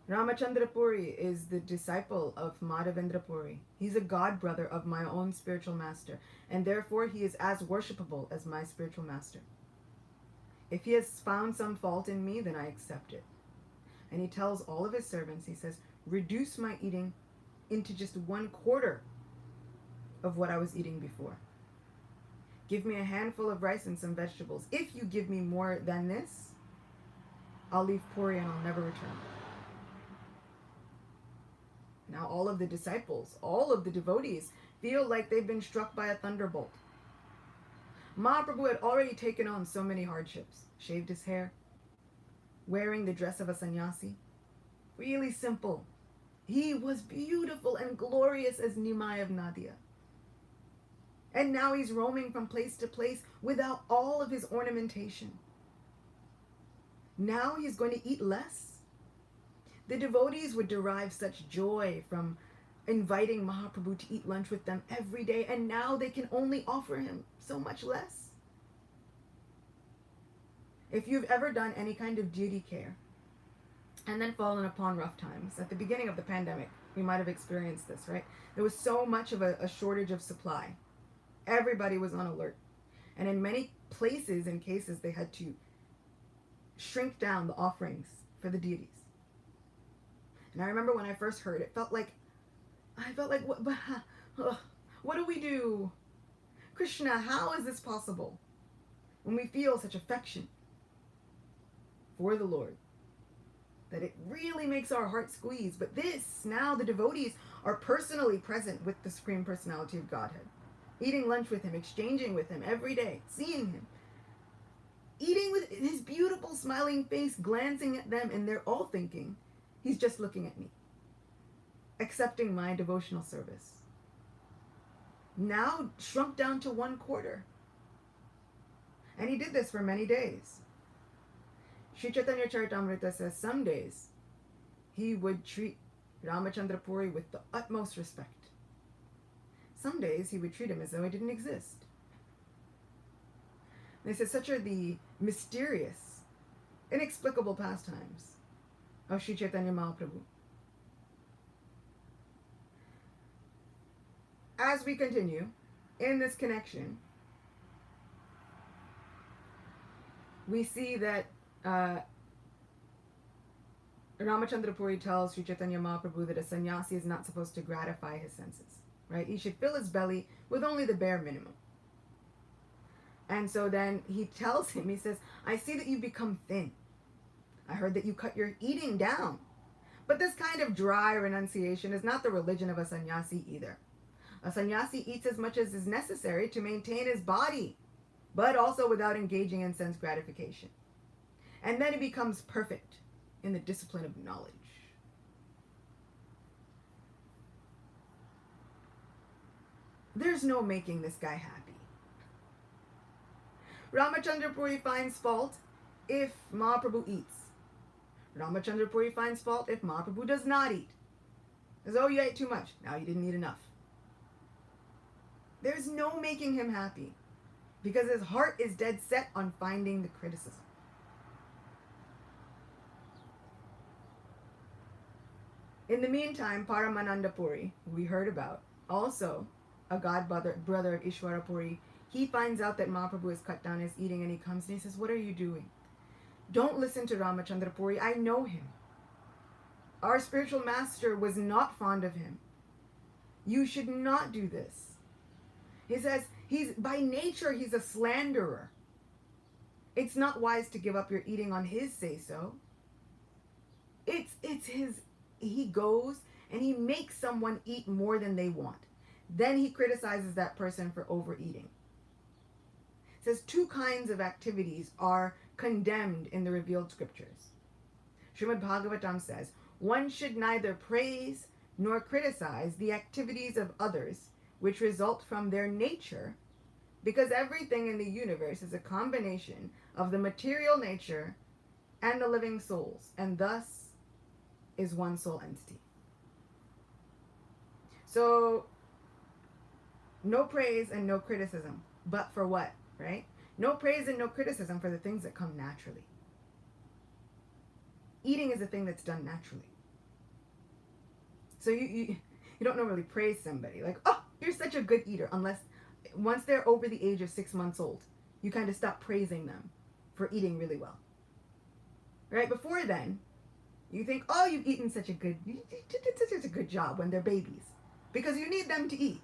Ramachandra Puri is the disciple of Madhavendra Puri. He's a god brother of my own spiritual master, and therefore he is as worshipable as my spiritual master. If he has found some fault in me, then I accept it. And he tells all of his servants, he says, reduce my eating into just 1/4 of what I was eating before. Give me a handful of rice and some vegetables. If you give me more than this, I'll leave Puri and I'll never return. Now all of the disciples, all of the devotees feel like they've been struck by a thunderbolt. Mahaprabhu had already taken on so many hardships. Shaved his hair, wearing the dress of a sannyasi. Really simple. He was beautiful and glorious as Nimai of Nadia. And now he's roaming from place to place without all of his ornamentation. Now he's going to eat less. The devotees would derive such joy from inviting Mahaprabhu to eat lunch with them every day, and now they can only offer him so much less. If you've ever done any kind of duty care and then fallen upon rough times, at the beginning of the pandemic, you might have experienced this, right? There was so much of a shortage of supply. Everybody was on alert. And in many places and cases, they had to shrink down the offerings for the deities. And I remember when I first heard it, I felt like, what do we do? Krishna, how is this possible? When we feel such affection for the Lord, that it really makes our heart squeeze. But this, now the devotees are personally present with the Supreme Personality of Godhead, eating lunch with him, exchanging with him every day, seeing him, eating with his beautiful smiling face, glancing at them, and they're all thinking, he's just looking at me, accepting my devotional service. Now shrunk down to 1/4. And he did this for many days. Sri Chaitanya Charitamrita says some days he would treat Ramachandra Puri with the utmost respect. Some days he would treat him as though he didn't exist. And they said such are the mysterious, inexplicable pastimes of Sri Chaitanya Mahaprabhu. As we continue in this connection, we see that Ramachandra Puri tells Sri Chaitanya Mahaprabhu that a sannyasi is not supposed to gratify his senses, right? He should fill his belly with only the bare minimum. And so then he tells him, he says, I see that you've become thin. I heard that you cut your eating down. But this kind of dry renunciation is not the religion of a sannyasi either. A sannyasi eats as much as is necessary to maintain his body, but also without engaging in sense gratification. And then he becomes perfect in the discipline of knowledge. There's no making this guy happy. Ramachandra Puri finds fault if Mahaprabhu eats. Ramachandra Puri finds fault if Mahaprabhu does not eat. Says, oh, you ate too much. Now you didn't eat enough. There's no making him happy because his heart is dead set on finding the criticism. In the meantime, Paramananda Puri, who we heard about, also a god brother of Ishwara Puri, he finds out that Mahaprabhu has cut down his eating and he comes and he says, what are you doing? Don't listen to Ramachandra Puri. I know him. Our spiritual master was not fond of him. You should not do this. He says he's by nature he's a slanderer. It's not wise to give up your eating on his say so. It's his he goes and he makes someone eat more than they want. Then he criticizes that person for overeating. It says two kinds of activities are condemned in the revealed scriptures. Srimad Bhagavatam says, one should neither praise nor criticize the activities of others which result from their nature, because everything in the universe is a combination of the material nature and the living souls, and thus is one soul entity. So, no praise and no criticism. But for what, right? No praise and no criticism for the things that come naturally. Eating is a thing that's done naturally. So you don't normally praise somebody like, oh, you're such a good eater, unless once they're over the age of 6 months old, you kind of stop praising them for eating really well. Right? Before then, you think, oh, you did such a good job when they're babies, because you need them to eat.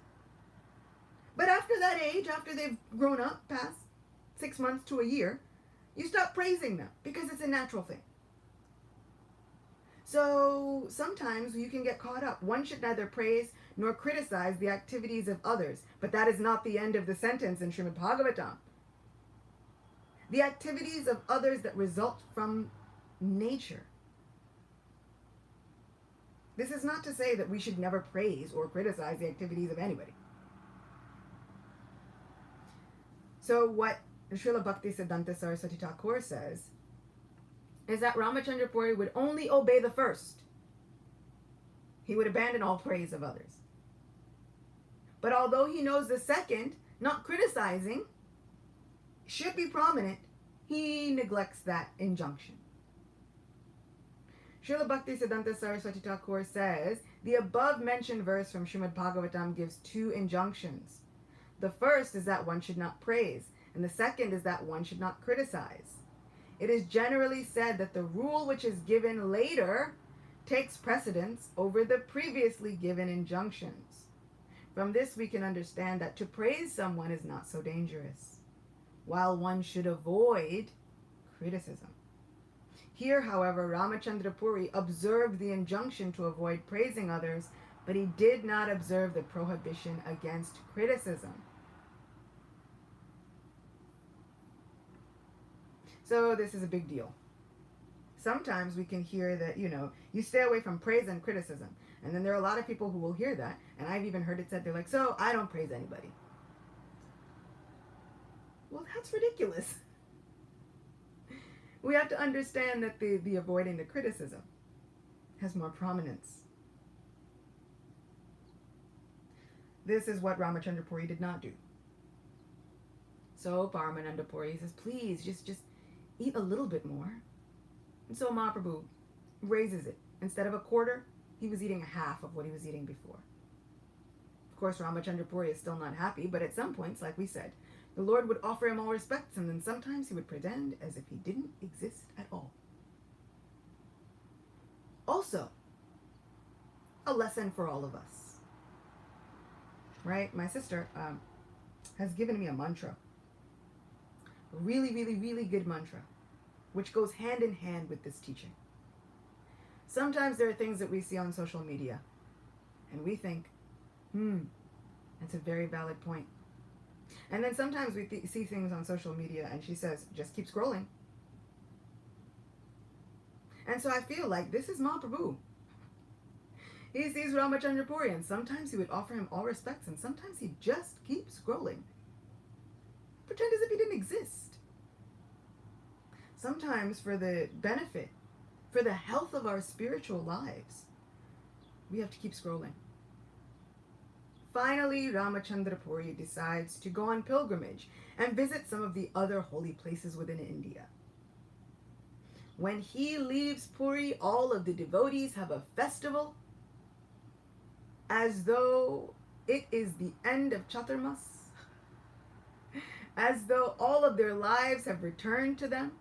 But after that age, after they've grown up past 6 months to a year, you stop praising them because it's a natural thing. So sometimes you can get caught up. One should neither praise nor criticize the activities of others. But that is not the end of the sentence in Srimad Bhagavatam. The activities of others that result from nature. This is not to say that we should never praise or criticize the activities of anybody. So what Srila Bhaktisiddhanta Saraswati Thakur says is that Ramachandra Puri would only obey the first. He would abandon all praise of others. But although he knows the second, not criticizing, should be prominent, he neglects that injunction. Srila Bhaktisiddhanta Saraswati Thakur says, the above mentioned verse from Srimad Bhagavatam gives two injunctions. The first is that one should not praise, and the second is that one should not criticize. It is generally said that the rule which is given later takes precedence over the previously given injunctions. From this we can understand that to praise someone is not so dangerous, while one should avoid criticism. Here, however, Ramachandra Puri observed the injunction to avoid praising others, but he did not observe the prohibition against criticism. So this is a big deal. Sometimes we can hear that, you stay away from praise and criticism. And then there are a lot of people who will hear that. And I've even heard it said, they're like, so I don't praise anybody. Well, that's ridiculous. We have to understand that the avoiding the criticism has more prominence. This is what Ramachandra Puri did not do. So Paramananda Puri says, please, just eat a little bit more. And so Mahaprabhu raises it. Instead of a quarter, he was eating a half of what he was eating before. Of course, Ramachandra Puri is still not happy, but at some points, like we said, the Lord would offer him all respects, and then sometimes he would pretend as if he didn't exist at all. Also, a lesson for all of us. Right? My sister has given me a mantra. A really, really, really good mantra, which goes hand in hand with this teaching. Sometimes there are things that we see on social media, and we think, that's a very valid point. And then sometimes we see things on social media, and she says, just keep scrolling. And so I feel like this is Mahaprabhu. He sees Ramachandra Puri, and sometimes he would offer him all respects, and sometimes he'd just keep scrolling. Pretend as if he didn't exist. Sometimes for the benefit, for the health of our spiritual lives, we have to keep scrolling. Finally, Ramachandra Puri decides to go on pilgrimage and visit some of the other holy places within India. When he leaves Puri, all of the devotees have a festival as though it is the end of Chaturmas, as though all of their lives have returned to them,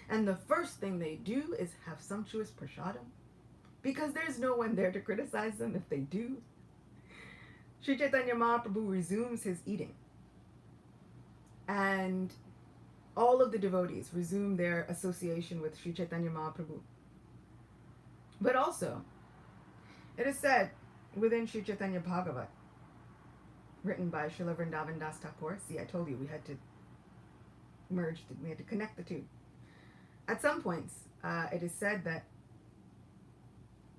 And the first thing they do is have sumptuous prasadam, because there's no one there to criticize them if they do. Sri Chaitanya Mahaprabhu resumes his eating, and all of the devotees resume their association with Sri Chaitanya Mahaprabhu. But also, it is said within Sri Chaitanya Bhagavat, written by Srila Vrindavan Das Thakur. See, I told you we had to we had to connect the two. At some points, it is said that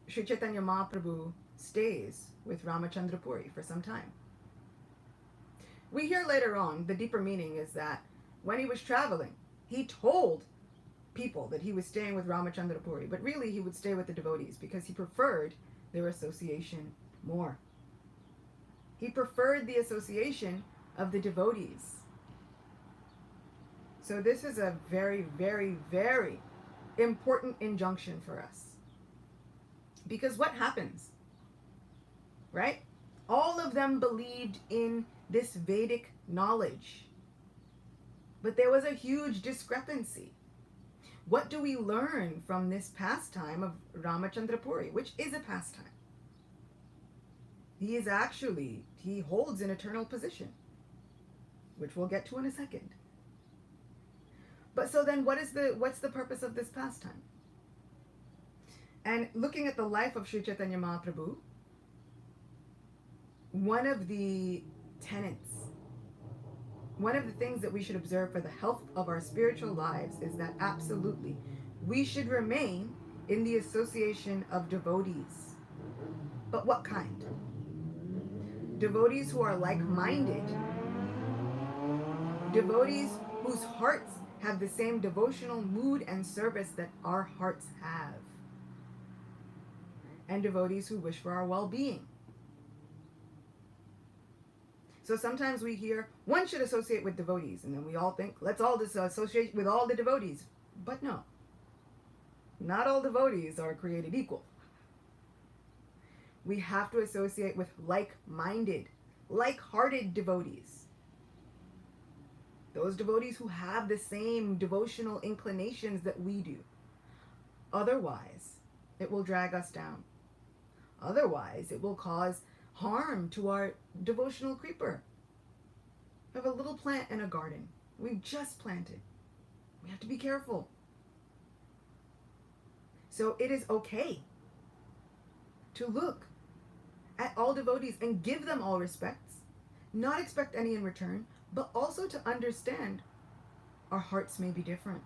Sri Chaitanya Mahaprabhu stays with Ramachandra Puri for some time. We hear later on, the deeper meaning is that when he was traveling, he told people that he was staying with Ramachandra Puri, but really he would stay with the devotees because he preferred their association more. He preferred the association of the devotees. So this is a very, very, very important injunction for us. Because what happens, right? All of them believed in this Vedic knowledge. But there was a huge discrepancy. What do we learn from this pastime of Ramachandra Puri, which is a pastime? He holds an eternal position, which we'll get to in a second. But so then what's the purpose of this pastime? And looking at the life of Sri Chaitanya Mahaprabhu, one of the tenets, one of the things that we should observe for the health of our spiritual lives is that absolutely we should remain in the association of devotees. But what kind? Devotees who are like-minded. Devotees whose hearts have the same devotional mood and service that our hearts have. And devotees who wish for our well-being. So sometimes we hear, one should associate with devotees, and then we all think, let's all associate with all the devotees. But no. Not all devotees are created equal. We have to associate with like-minded, like-hearted devotees. Those devotees who have the same devotional inclinations that we do. Otherwise, it will drag us down. Otherwise, it will cause harm to our devotional creeper. We have a little plant in a garden. We've just planted. We have to be careful. So it is okay to look at all devotees and give them all respects, not expect any in return, but also to understand our hearts may be different.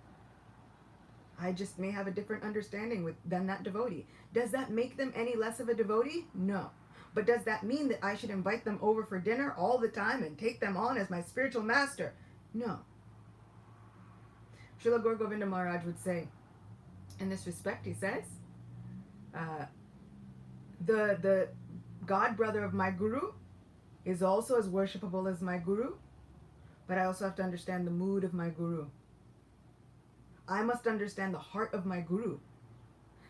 I just may have a different understanding than that devotee. Does that make them any less of a devotee? No. But does that mean that I should invite them over for dinner all the time and take them on as my spiritual master? No. Srila Gaur Govinda Maharaj would say, in this respect, he says, the god brother of my guru is also as worshipable as my guru, but I also have to understand the mood of my guru. I must understand the heart of my guru.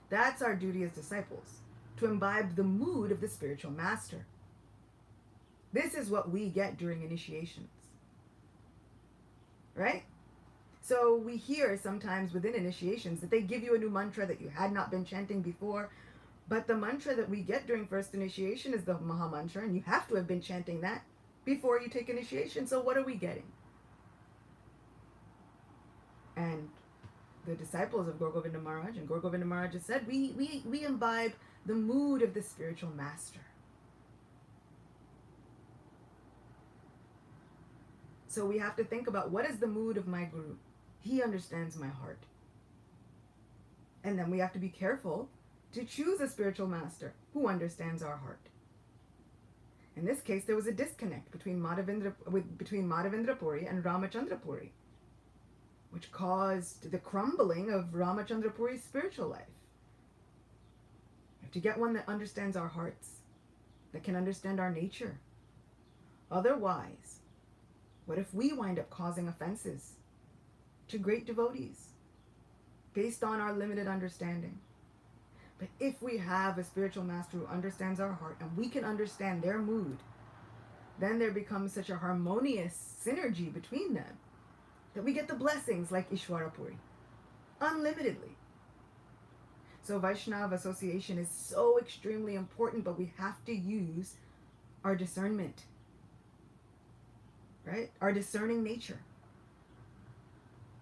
That's our duty as disciples, to imbibe the mood of the spiritual master. This is what we get during initiations. Right? So we hear sometimes within initiations that they give you a new mantra that you had not been chanting before, but the mantra that we get during first initiation is the Maha Mantra, and you have to have been chanting that before you take initiation. So what are we getting? And the disciples of Gaur Govinda Maharaj, and Gaur Govinda Maharaj has said, we imbibe the mood of the spiritual master. So we have to think about, what is the mood of my guru? He understands my heart. And then we have to be careful to choose a spiritual master who understands our heart. In this case, there was a disconnect between Madhavendra Puri and Ramachandra Puri, which caused the crumbling of Ramachandra Puri's spiritual life. We have to get one that understands our hearts, that can understand our nature. Otherwise, what if we wind up causing offenses to great devotees based on our limited understanding? But if we have a spiritual master who understands our heart and we can understand their mood, then there becomes such a harmonious synergy between them that we get the blessings like Ishwarapuri. unlimitedly. So Vaishnava association is so extremely important, but we have to use our discernment, right? Our discerning nature,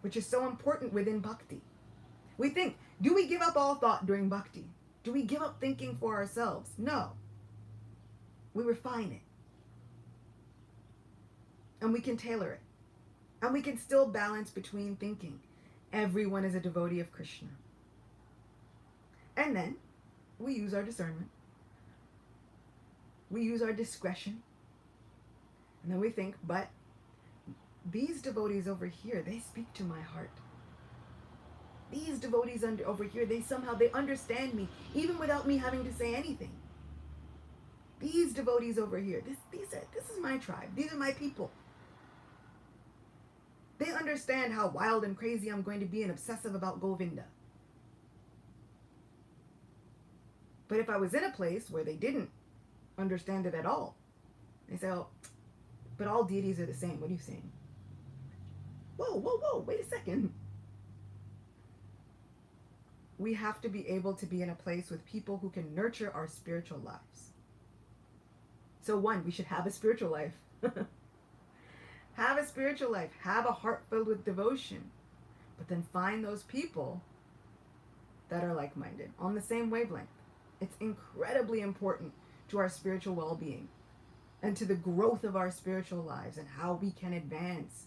which is so important within bhakti. We think, do we give up all thought during bhakti? Do we give up thinking for ourselves? No. We refine it. And we can tailor it. And we can still balance between thinking. Everyone is a devotee of Krishna. And then we use our discernment. We use our discretion. And then we think, but these devotees over here, they speak to my heart. These devotees over here, they understand me, even without me having to say anything. These devotees over here, this is my tribe. These are my people. They understand how wild and crazy I'm going to be and obsessive about Govinda. But if I was in a place where they didn't understand it at all, they say, oh, but all deities are the same. What are you saying? Whoa, wait a second. We have to be able to be in a place with people who can nurture our spiritual lives. So one, we should have a spiritual life. Have a spiritual life. Have a heart filled with devotion. But then find those people that are like-minded, on the same wavelength. It's incredibly important to our spiritual well-being and to the growth of our spiritual lives and how we can advance.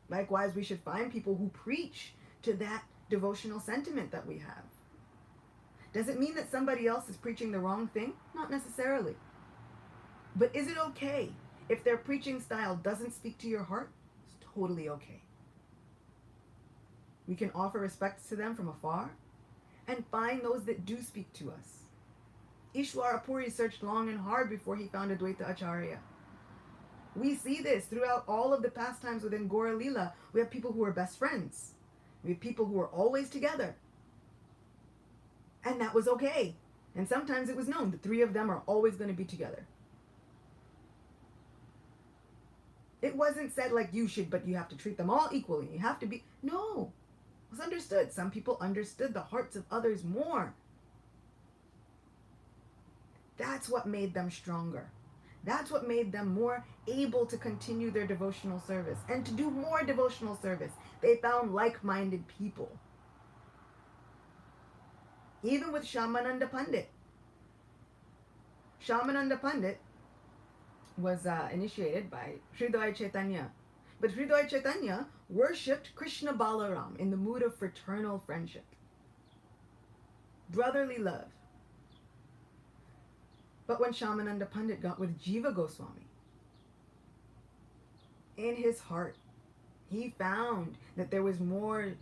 Likewise, we should find people who preach to that devotional sentiment that we have. Does it mean that somebody else is preaching the wrong thing? Not necessarily. But is it okay if their preaching style doesn't speak to your heart? It's totally okay. We can offer respects to them from afar and find those that do speak to us. Ishwara Puri searched long and hard before he found Advaita Acarya. We see this throughout all of the pastimes within Gaura Lila. We have people who are best friends. We have people who are always together. And that was okay. And sometimes it was known the three of them are always going to be together. It wasn't said like you should, but you have to treat them all equally. You have to be... No. It was understood. Some people understood the hearts of others more. That's what made them stronger. That's what made them more able to continue their devotional service and to do more devotional service. They found like-minded people. Even with Shyamananda Pandit. Shyamananda Pandit was initiated by Hridaya Chaitanya. But Hridaya Chaitanya worshipped Krishna Balaram in the mood of fraternal friendship. Brotherly love. But when Shyamananda Pandit got with Jiva Goswami, in his heart, he found that there was more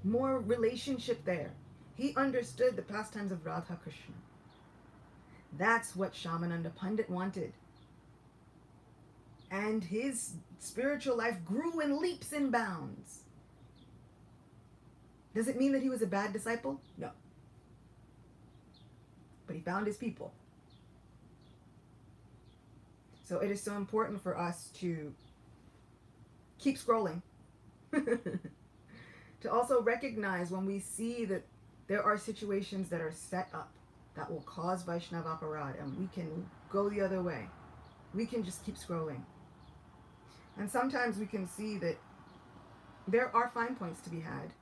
relationship there. He understood the pastimes of Radha Krishna. That's what Shyamananda Pandit wanted. And his spiritual life grew in leaps and bounds. Does it mean that he was a bad disciple? No. But he found his people. So it is so important for us to keep scrolling. To also recognize when we see that there are situations that are set up that will cause Vaishnava aparad, and we can go the other way. We can just keep scrolling. And sometimes we can see that there are fine points to be had.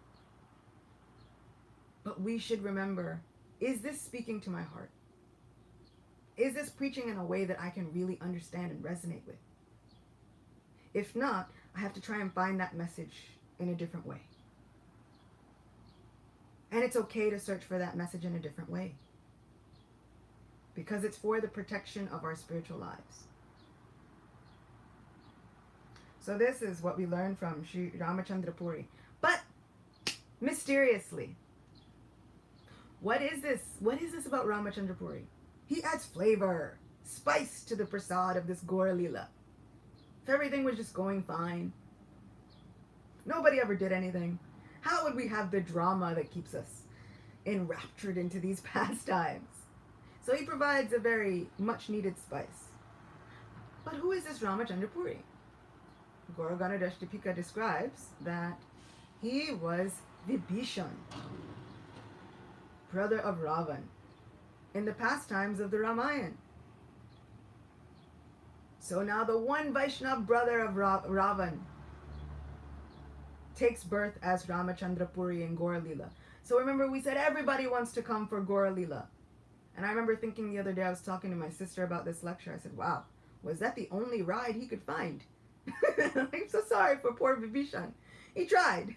But we should remember, is this speaking to my heart? Is this preaching in a way that I can really understand and resonate with? If not, I have to try and find that message in a different way. And it's okay to search for that message in a different way. Because it's for the protection of our spiritual lives. So this is what we learn from Sri Ramachandra Puri. But, mysteriously, what is this? What is this about Ramachandra Puri? He adds flavor, spice to the prasad of this Gaura Lila. If everything was just going fine, nobody ever did anything, how would we have the drama that keeps us enraptured into these pastimes? So he provides a very much needed spice. But who is this Ramachandra Puri? Gaura Ganadashtapika describes that He was Vibhishan, brother of Ravan, in the pastimes of the Ramayana. So now the one Vaishnava brother of Ravan takes birth as Ramachandra Puri in Gaura Lila. So remember, we said everybody wants to come for Gaura Lila. And I remember thinking the other day, I was talking to my sister about this lecture. I said, wow, was that the only ride he could find? I'm so sorry for poor Vibhishan. He tried.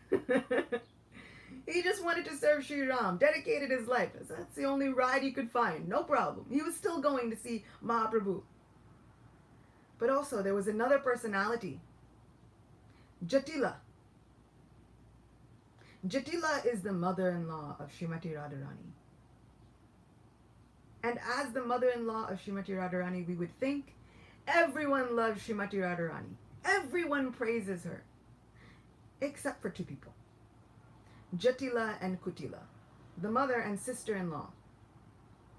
He just wanted to serve Sri Ram, dedicated his life. That's the only ride he could find. No problem. He was still going to see Mahaprabhu. But also, there was another personality, Jatila. Jatila is the mother-in-law of Srimati Radharani. And as the mother-in-law of Srimati Radharani, we would think everyone loves Srimati Radharani. Everyone praises her. Except for two people. Jatila and Kutila. The mother and sister-in-law.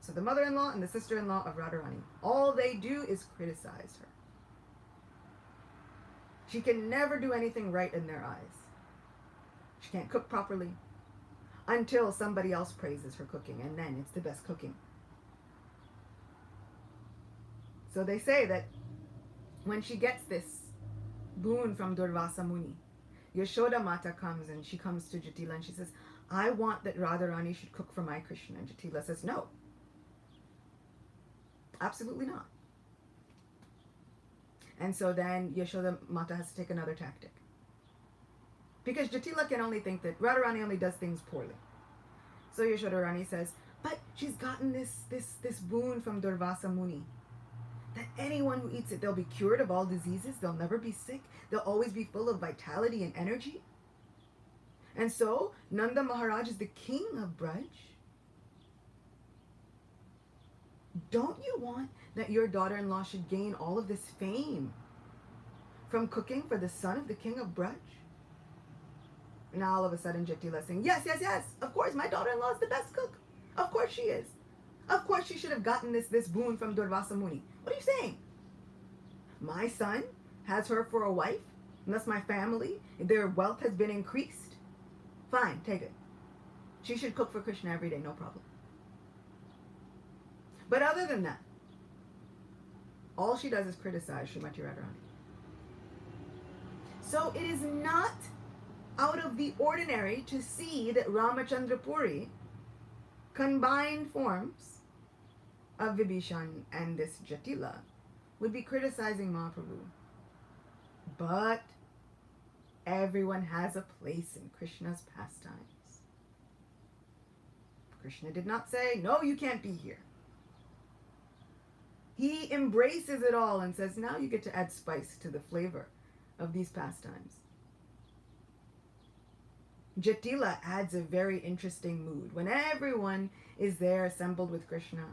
So the mother-in-law and the sister-in-law of Radharani. All they do is criticize her. She can never do anything right in their eyes. She can't cook properly until somebody else praises her cooking, and then it's the best cooking. So they say that when she gets this boon from Durvasa Muni, Yashoda Mata comes and she comes to Jatila and she says, I want that Radharani should cook for my Krishna. And Jatila says, no. Absolutely not. And so then Yashoda Mata has to take another tactic. Because Jatila can only think that Radharani only does things poorly. So Yashoda Rani says, but she's gotten this boon from Durvasa Muni, that anyone who eats it, they'll be cured of all diseases, they'll never be sick, they'll always be full of vitality and energy. And so Nanda Maharaj is the king of Braj. Don't you want that your daughter-in-law should gain all of this fame from cooking for the son of the king of Braj? Now all of a sudden Jatila is saying, yes, of course, my daughter-in-law is the best cook. Of course she is. Of course she should have gotten this boon from Durvasa Muni. What are you saying? My son has her for a wife, and thus my family, their wealth has been increased. Fine, take it. She should cook for Krishna every day, no problem. But other than that, all she does is criticize Srimati Radharani. So it is not out of the ordinary to see that Ramachandra Puri combined forms of Vibhishan and this Jatila would be criticizing Mahaprabhu. But everyone has a place in Krishna's pastimes. Krishna did not say, no, you can't be here. He embraces it all and says, now you get to add spice to the flavor of these pastimes. Jatila adds a very interesting mood when everyone is there assembled with Krishna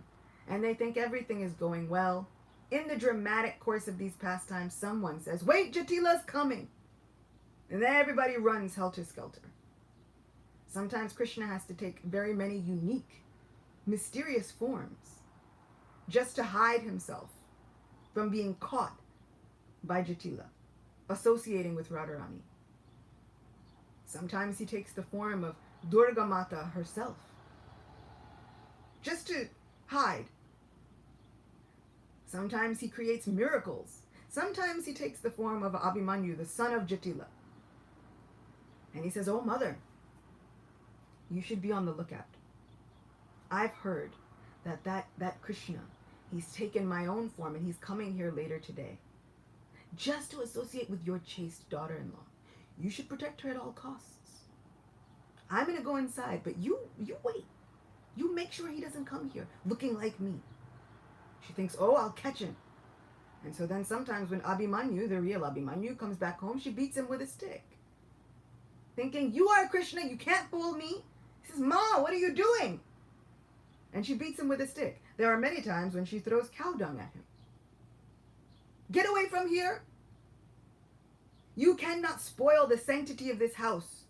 and they think everything is going well. In the dramatic course of these pastimes, someone says, wait, Jatila's coming. And then everybody runs helter-skelter. Sometimes Krishna has to take very many unique, mysterious forms just to hide himself from being caught by Jatila, associating with Radharani. Sometimes he takes the form of Durga Mata herself, just to hide. Sometimes he creates miracles. Sometimes he takes the form of Abhimanyu, the son of Jatila. And he says, oh mother, you should be on the lookout. I've heard that Krishna, he's taken my own form and he's coming here later today, just to associate with your chaste daughter-in-law. You should protect her at all costs. I'm going to go inside, but you wait. You make sure he doesn't come here looking like me. She thinks, oh, I'll catch him. And so then sometimes when Abhimanyu, the real Abhimanyu, comes back home, she beats him with a stick. Thinking, you are Krishna, you can't fool me. He says, Ma, what are you doing? And she beats him with a stick. There are many times when she throws cow dung at him. Get away from here. You cannot spoil the sanctity of this house.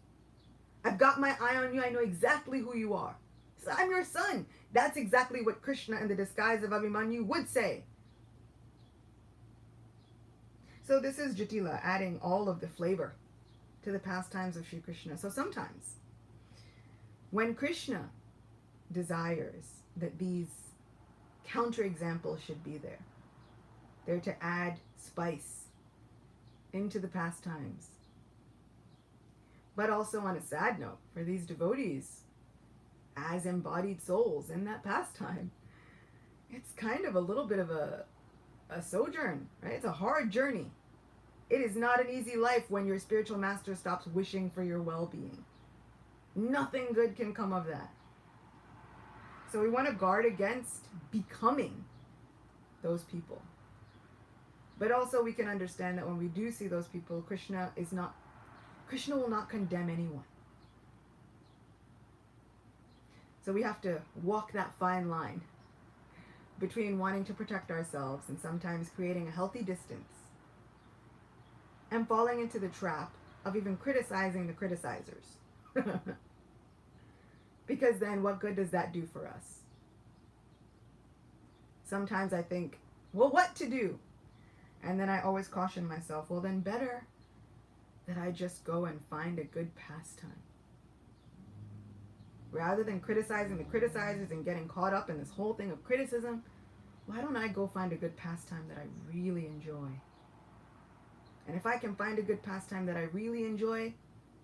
I've got my eye on you. I know exactly who you are. He says, I'm your son. That's exactly what Krishna in the disguise of Abhimanyu would say. So this is Jatila adding all of the flavor to the pastimes of Sri Krishna. So sometimes, when Krishna desires that these counterexamples should be there, they're to add spice into the pastimes. But also, on a sad note, for these devotees, as embodied souls in that pastime, it's kind of a little bit of a sojourn, right? It's a hard journey. It is not an easy life when your spiritual master stops wishing for your well-being. Nothing good can come of that. So we want to guard against becoming those people. But also we can understand that when we do see those people, Krishna will not condemn anyone. So we have to walk that fine line between wanting to protect ourselves and sometimes creating a healthy distance and falling into the trap of even criticizing the criticizers. Because then what good does that do for us? Sometimes I think, well, what to do? And then I always caution myself, well, then better that I just go and find a good pastime. Rather than criticizing the criticizers and getting caught up in this whole thing of criticism, why don't I go find a good pastime that I really enjoy? And if I can find a good pastime that I really enjoy,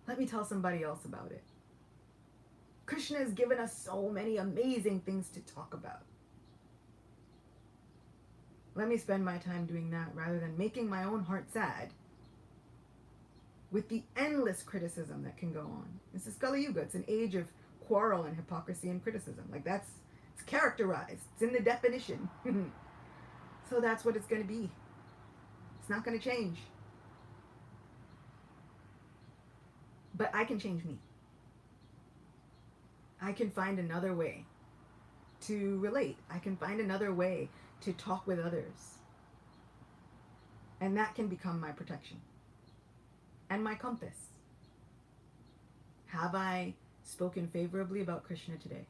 let me tell somebody else about it. Krishna has given us so many amazing things to talk about. Let me spend my time doing that rather than making my own heart sad with the endless criticism that can go on. This is Kali Yuga. It's an age of quarrel and hypocrisy and criticism. It's characterized. It's in the definition. So that's what it's going to be. It's not going to change. But I can change me. I can find another way to relate. I can find another way to talk with others. And that can become my protection and my compass. Have I spoken favorably about Krishna today?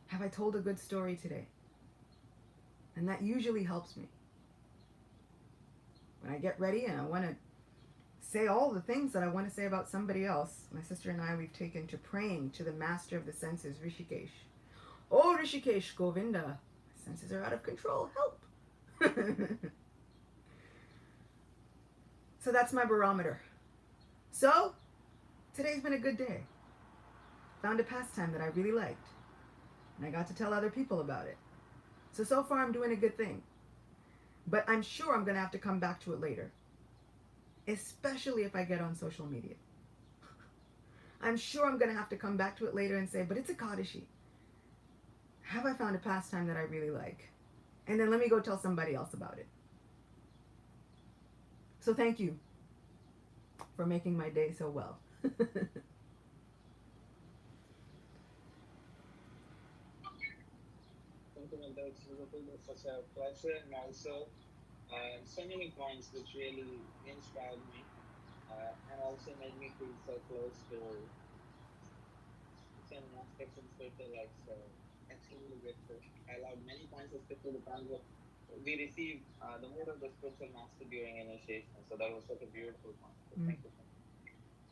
Have I told a good story today? And that usually helps me. When I get ready and I want to say all the things that I want to say about somebody else, my sister and I, we've taken to praying to the master of the senses, Rishikesh. Oh, Rishikesh, Govinda, my senses are out of control, help. So that's my barometer. So, today's been a good day. Found a pastime that I really liked. And I got to tell other people about it. So far I'm doing a good thing. But I'm sure I'm going to have to come back to it later. Especially if I get on social media. I'm sure I'm going to have to come back to it later and say, but it's Ekadashi. Have I found a pastime that I really like? And then let me go tell somebody else about it. So thank you for making my day so well. Thank you, Manda. It's such a pleasure, and also so many points which really inspired me and also made me feel so close to so many aspects in spiritual life. So extremely grateful. I allowed many points, especially the times of we receive the mood of the spiritual master during initiation. So that was such a beautiful point. So thank you so much.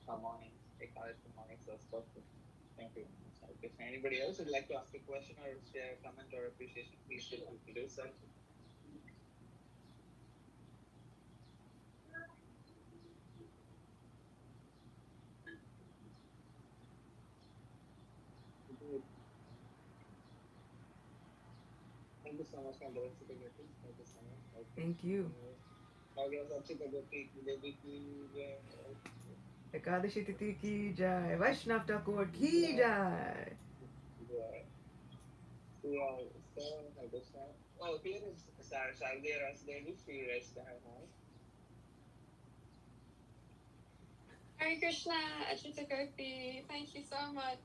Our mornings, Ekadashi mornings are special. Thank you. Anybody else would like to ask a question or share a comment or appreciation, please feel free to do so. Thank you so much, Manda. Thank you so much. Thank you. Ekadashi Titi ki jai. Vaishnava Thakur ki jai. Oh, here is Sardia Rasdevi. She raised her hand. Hare Krishna, Achita Gopi. Thank you so much.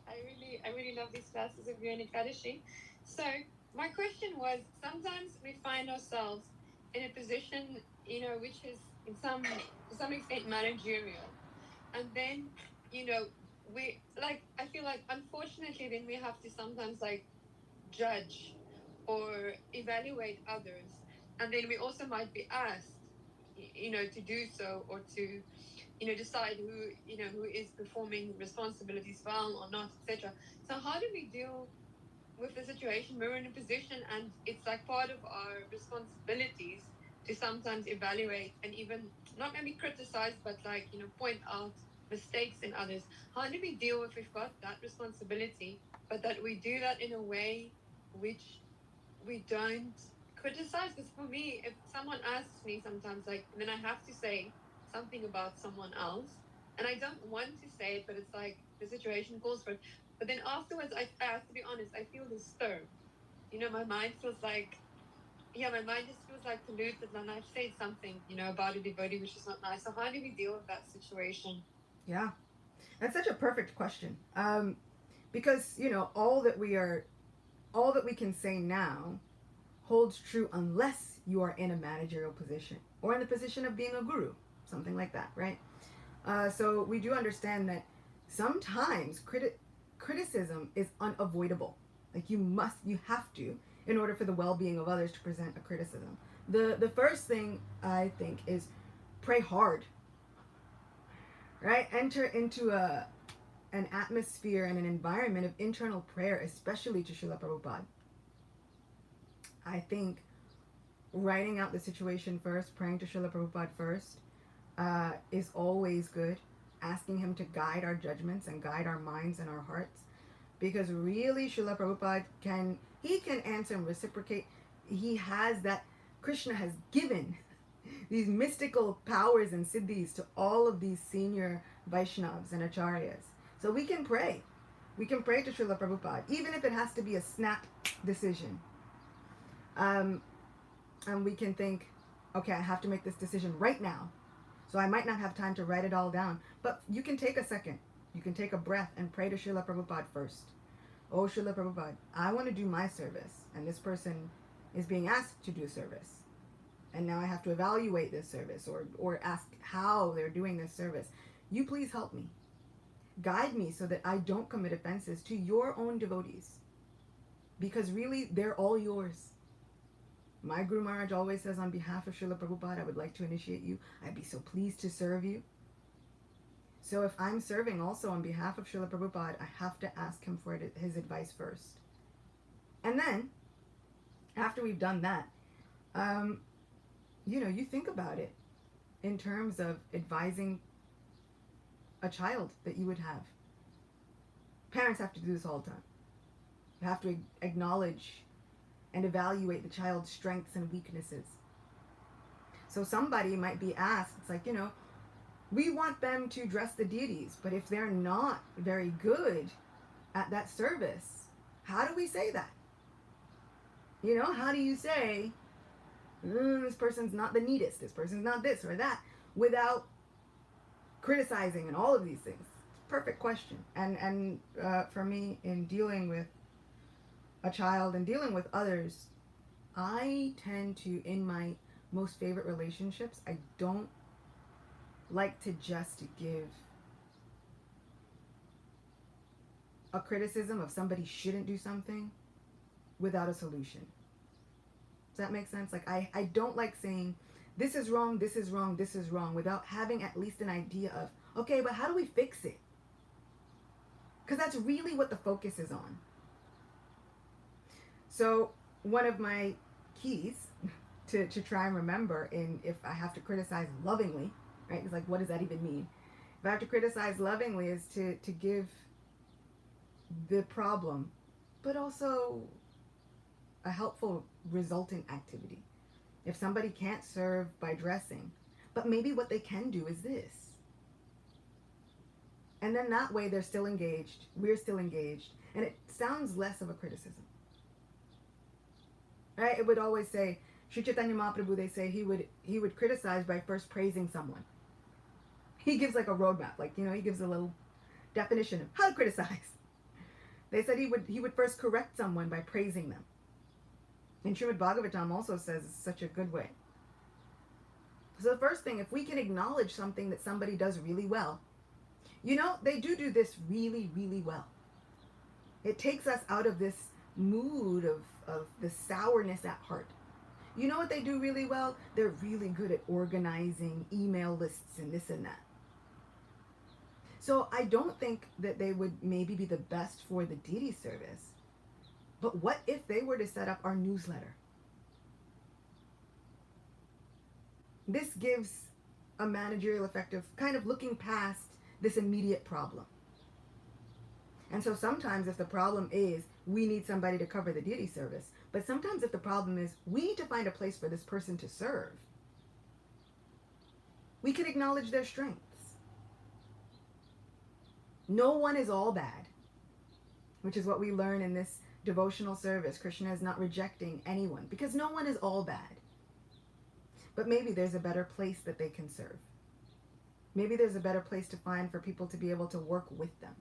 I really love these classes of you and Ekadashi. So my question was: sometimes we find ourselves in a position, which is to some extent managerial, and then, we like. I feel like, unfortunately, then we have to sometimes judge or evaluate others, and then we also might be asked, to do so or to decide who is performing responsibilities well or not, etc. So how do we deal with the situation? We're in a position, and it's like part of our responsibilities to sometimes evaluate and even not maybe criticize, but like point out mistakes in others. How do we deal with, we've got that responsibility, but that we do that in a way which we don't criticize? Because for me, if someone asks me sometimes, like, then I have to say something about someone else, and I don't want to say it, but it's like the situation calls for it. But then afterwards, I have to be honest, I feel disturbed. My mind feels like, yeah, my mind just feels like polluted, and I've said something, about a devotee, which is not nice. So how do we deal with that situation? Yeah, that's such a perfect question. Because all that we can say now holds true unless you are in a managerial position or in the position of being a guru, something like that, right? So we do understand that sometimes criticism is unavoidable. Like you have to, in order for the well-being of others, to present a criticism. The first thing I think is pray hard, right? Enter into an atmosphere and an environment of internal prayer, especially to Srila Prabhupada. I think writing out the situation first, praying to Srila Prabhupada first, is always good. Asking him to guide our judgments and guide our minds and our hearts. Because really, Srila Prabhupada can answer and reciprocate. He has that, Krishna has given these mystical powers and siddhis to all of these senior Vaishnavas and Acaryas. So we can pray. We can pray to Srila Prabhupada, even if it has to be a snap decision. And we can think, okay, I have to make this decision right now. So I might not have time to write it all down. But you can take a second. You can take a breath and pray to Srila Prabhupada first. Oh, Srila Prabhupada, I want to do my service. And this person is being asked to do service. And now I have to evaluate this service or ask how they're doing this service. You please help me. Guide me so that I don't commit offenses to your own devotees. Because really, they're all yours. My Guru Maharaj always says, on behalf of Srila Prabhupada, I would like to initiate you. I'd be so pleased to serve you. So if I'm serving also on behalf of Srila Prabhupada, I have to ask him for his advice first. And then, after we've done that, you think about it in terms of advising a child that you would have. Parents have to do this all the time. You have to acknowledge and evaluate the child's strengths and weaknesses. So somebody might be asked, it's like, we want them to dress the deities, but if they're not very good at that service, how do we say that? How do you say, this person's not the neatest, this person's not this or that, without criticizing and all of these things? Perfect question. And for me, in dealing with a child and dealing with others, I tend to, in my most favorite relationships, I don't like to just give a criticism of somebody shouldn't do something without a solution. Does that make sense? Like, I don't like saying, this is wrong, this is wrong, this is wrong, without having at least an idea of, okay, but how do we fix it? Because that's really what the focus is on. So one of my keys to try and remember if I have to criticize lovingly, right? It's like, what does that even mean? If I have to criticize lovingly is to give the problem, but also a helpful resulting activity. If somebody can't serve by dressing, but maybe what they can do is this. And then that way they're still engaged, we're still engaged, and it sounds less of a criticism. Right? It would always say, Sri Chaitanya Mahaprabhu, they say he would criticize by first praising someone. He gives like a roadmap, like, he gives a little definition of how to criticize. They said he would first correct someone by praising them. And Srimad Bhagavatam also says it's such a good way. So the first thing, if we can acknowledge something that somebody does really well, they do this really, really well. It takes us out of this mood of the sourness at heart. You know what they do really well? They're really good at organizing email lists and this and that. So I don't think that they would maybe be the best for the deity service. But what if they were to set up our newsletter? This gives a managerial effective kind of looking past this immediate problem. And so sometimes if the problem is we need somebody to cover the deity service, but sometimes if the problem is we need to find a place for this person to serve, we can acknowledge their strengths. No one is all bad, which is what we learn in this devotional service. Krishna is not rejecting anyone because no one is all bad. But maybe there's a better place that they can serve. Maybe there's a better place to find for people to be able to work with them.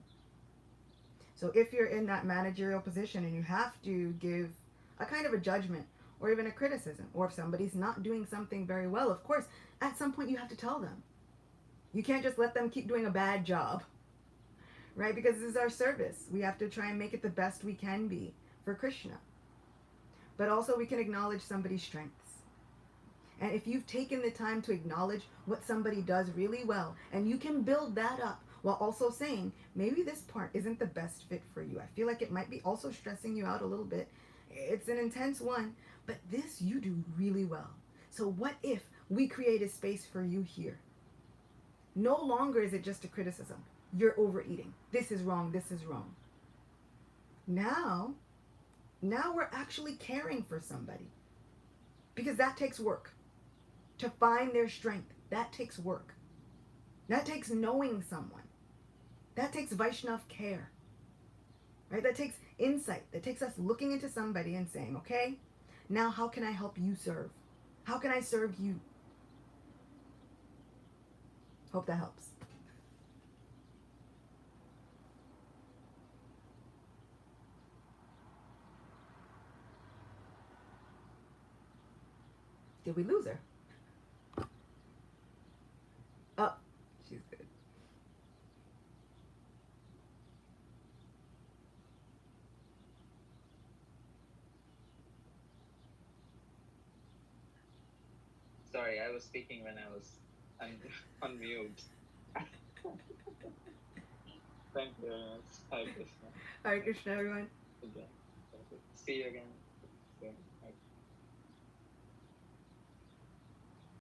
So if you're in that managerial position and you have to give a kind of a judgment or even a criticism, or if somebody's not doing something very well, of course, at some point you have to tell them. You can't just let them keep doing a bad job, right? Because this is our service. We have to try and make it the best we can be for Krishna. But also we can acknowledge somebody's strengths. And if you've taken the time to acknowledge what somebody does really well, and you can build that up while also saying, maybe this part isn't the best fit for you. I feel like it might be also stressing you out a little bit. It's an intense one, but this you do really well. So what if we create a space for you here? No longer is it just a criticism. You're overeating. This is wrong. This is wrong. Now we're actually caring for somebody, because that takes work. To find their strength, that takes work. That takes knowing someone. That takes Vaishnava care. Right? That takes insight. That takes us looking into somebody and saying, okay, now how can I help you serve? How can I serve you? Hope that helps. Did we lose her? Oh, she's good. Sorry, I was speaking when I was on mute. Thank you very much. Hare Krishna. Hare Krishna, everyone. Okay. See you again soon.